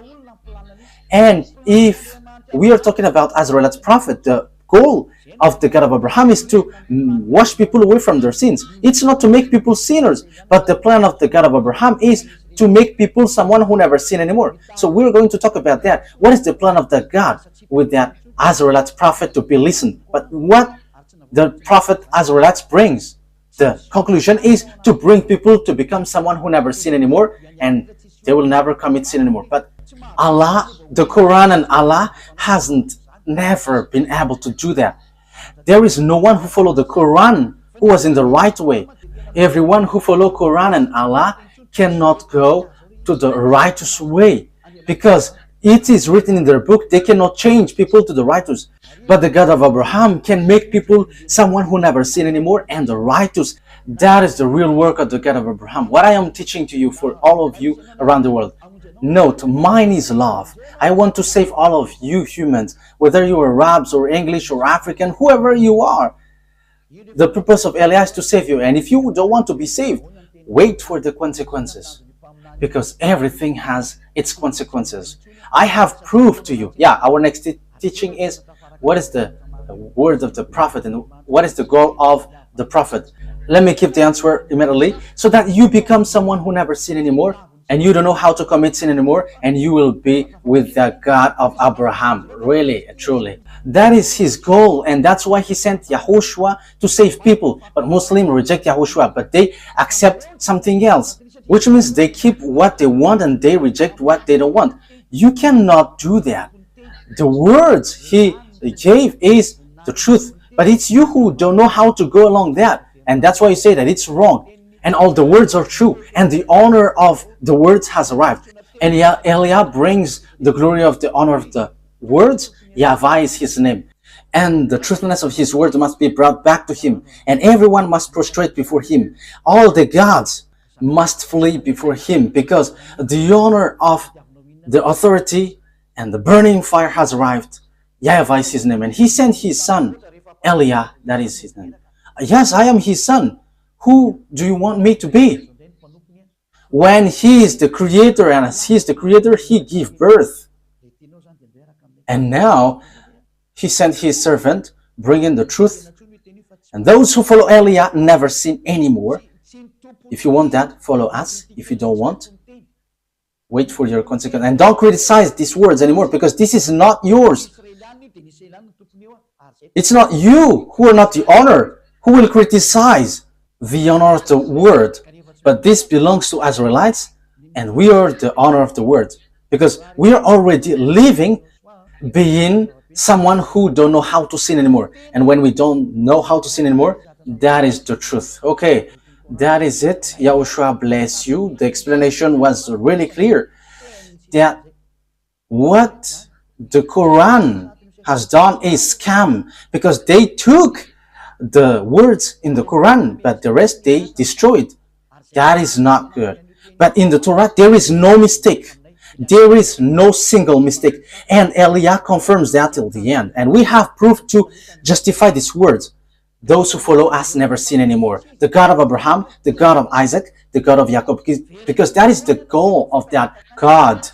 And if we are talking about Israelite prophet, the goal of the God of Abraham is to wash people away from their sins. It's not to make people sinners, but the plan of the God of Abraham is to make people someone who never sin anymore. So we're going to talk about that. What is the plan of the God with that Israelite prophet to be listened? But what the prophet Israelites brings, the conclusion is to bring people to become someone who never sin anymore, and they will never commit sin anymore. But Allah, the Quran and Allah hasn't never been able to do that. There is no one who followed the Quran who was in the right way. Everyone who follow Quran and Allah cannot go to the righteous way, because it is written in their book they cannot change people to the righteous. But the God of Abraham can make people someone who never sin anymore and the righteous. That is the real work of the God of Abraham. What I am teaching to you for all of you around the world. Note, mine is love. I want to save all of you humans, whether you are Arabs or English or African, whoever you are. The purpose of Eliah is to save you, and if you don't want to be saved, wait for the consequences, because everything has its consequences. I have proved to you. Yeah, our next teaching is what is the word of the prophet and what is the goal of the prophet. Let me give the answer immediately, so that you become someone who never sin anymore, and you don't know how to commit sin anymore, and you will be with the God of Abraham, really, truly. That is his goal, and that's why he sent YAHOSHUAH to save people. But Muslims reject YAHOSHUAH, but they accept something else, which means they keep what they want and they reject what they don't want. You cannot do that. The words he gave is the truth, but it's you who don't know how to go along that, and that's why you say that it's wrong. And all the words are true, and the owner of the words has arrived. And Eliah brings the glory of the honor of the words. YAHVAH is his name. And the truthfulness of his words must be brought back to him. And everyone must prostrate before him. All the gods must flee before him, because the honor of the authority and the burning fire has arrived. YAHVAH is his name. And he sent his son, Eliah, that is his name. Yes, I am his son. Who do you want me to be? When he is the creator, and as he is the creator, he gave birth. And now he sent his servant, bringing the truth. And those who follow Eliah never sin anymore. If you want that, follow us. If you don't want, wait for your consequence. And don't criticize these words anymore, because this is not yours. It's not you who are not the honor, who will criticize the honor of the word. But this belongs to Israelites, and we are the honor of the word, because we are already living being someone who don't know how to sin anymore. And when we don't know how to sin anymore, that is the truth. Okay, that is it. YAHOSHUAH bless you. The explanation was really clear, that what the Quran has done is scam, because they took the words in the Quran, but the rest they destroyed. That is not good. But in the Torah, there is no mistake. There is no single mistake. And Eliah confirms that till the end. And we have proof to justify these words. Those who follow us never sin anymore. The God of Abraham, the God of Isaac, the God of Jacob, because that is the goal of that God.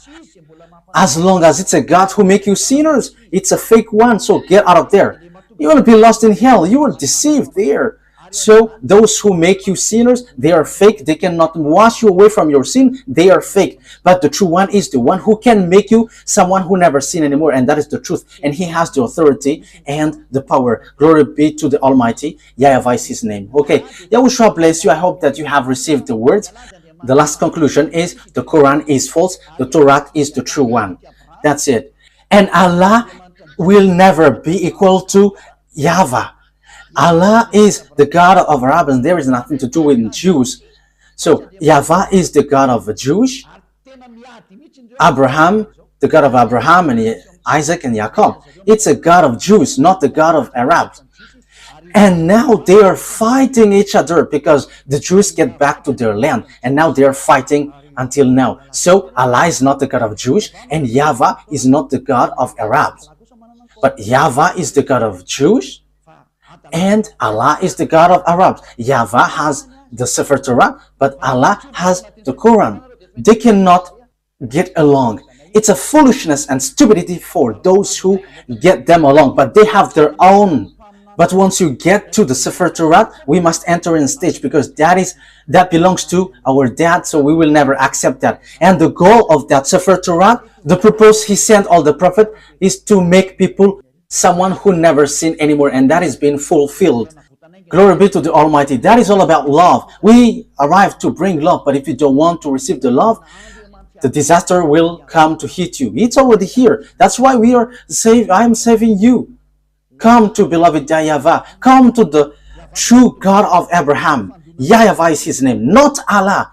As long as it's a God who makes you sinners, it's a fake one, so get out of there. You will be lost in hell. You are deceived there. So those who make you sinners, they are fake. They cannot wash you away from your sin. They are fake. But the true one is the one who can make you someone who never sin anymore. And that is the truth. And he has the authority and the power. Glory be to the Almighty. YAHVAH is his name. Okay. YAHOSHUAH bless you. I hope that you have received the words. The last conclusion is the Quran is false. The Torah is the true one. That's it. And Allah will never be equal to YAHVAH. Allah is the God of Arabs, and there is nothing to do with Jews. So YAHVAH is the God of the Jews. Abraham, the God of Abraham and Isaac and Jacob. It's a God of Jews, not the God of Arabs. And now they are fighting each other because the Jews get back to their land, and now they are fighting until now. So Allah is not the God of Jews, and YAHVAH is not the God of Arabs. But YAHVAH is the God of Jews, and Allah is the God of Arabs. YAHVAH has the Sefer Torah, but Allah has the Quran. They cannot get along. It's a foolishness and stupidity for those who get them along, but they have their own. But once you get to the Sefer Torah, we must enter in stage, because that belongs to our dad, so we will never accept that. And the goal of that Sefer Torah, the purpose he sent all the prophet, is to make people someone who never sin anymore, and that is being fulfilled. Glory be to the Almighty. That is all about love. We arrive to bring love, but if you don't want to receive the love, the disaster will come to hit you. It's already here. That's why we are saved. I am saving you. Come to beloved YAHVAH. Come to the true God of Abraham. YAHVAH is his name, not Allah.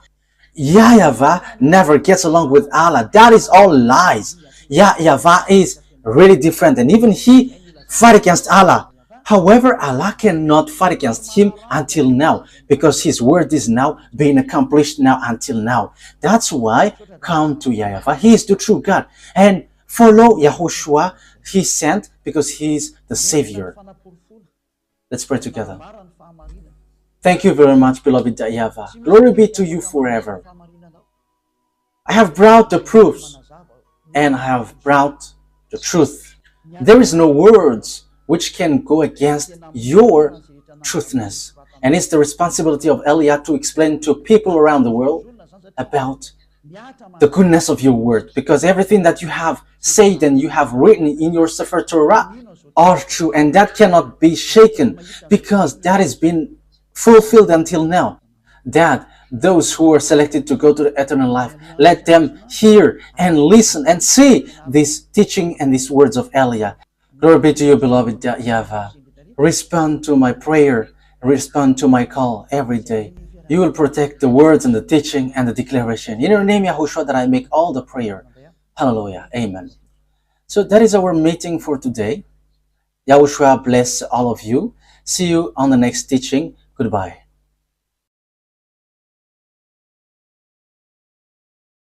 YAHVAH never gets along with Allah. That is all lies. YAHVAH is really different, and even he fight against Allah. However, Allah cannot fight against him until now, because his word is now being accomplished now until now. That's why come to YAHVAH. He is the true God, and follow YAHOSHUAH. He sent because he is the Savior. Let's pray together. Thank you very much, beloved YAHVAH. Glory be to you forever. I have brought the proofs, and I have brought the truth. There is no words which can go against your truthness. And it's the responsibility of Eliah to explain to people around the world about the goodness of your word, because everything that you have said and you have written in your Sefer Torah are true, and that cannot be shaken, because that has been fulfilled until now. That those who are selected to go to the eternal life, let them hear and listen and see this teaching and these words of Eliah. Glory be to you, beloved YAHVAH. Respond to my prayer, respond to my call every day. You will protect the words and the teaching and the declaration. In your name, Yahushua, that I make all the prayer. Hallelujah. Amen. So that is our meeting for today. Yahushua bless all of you. See you on the next teaching. Goodbye.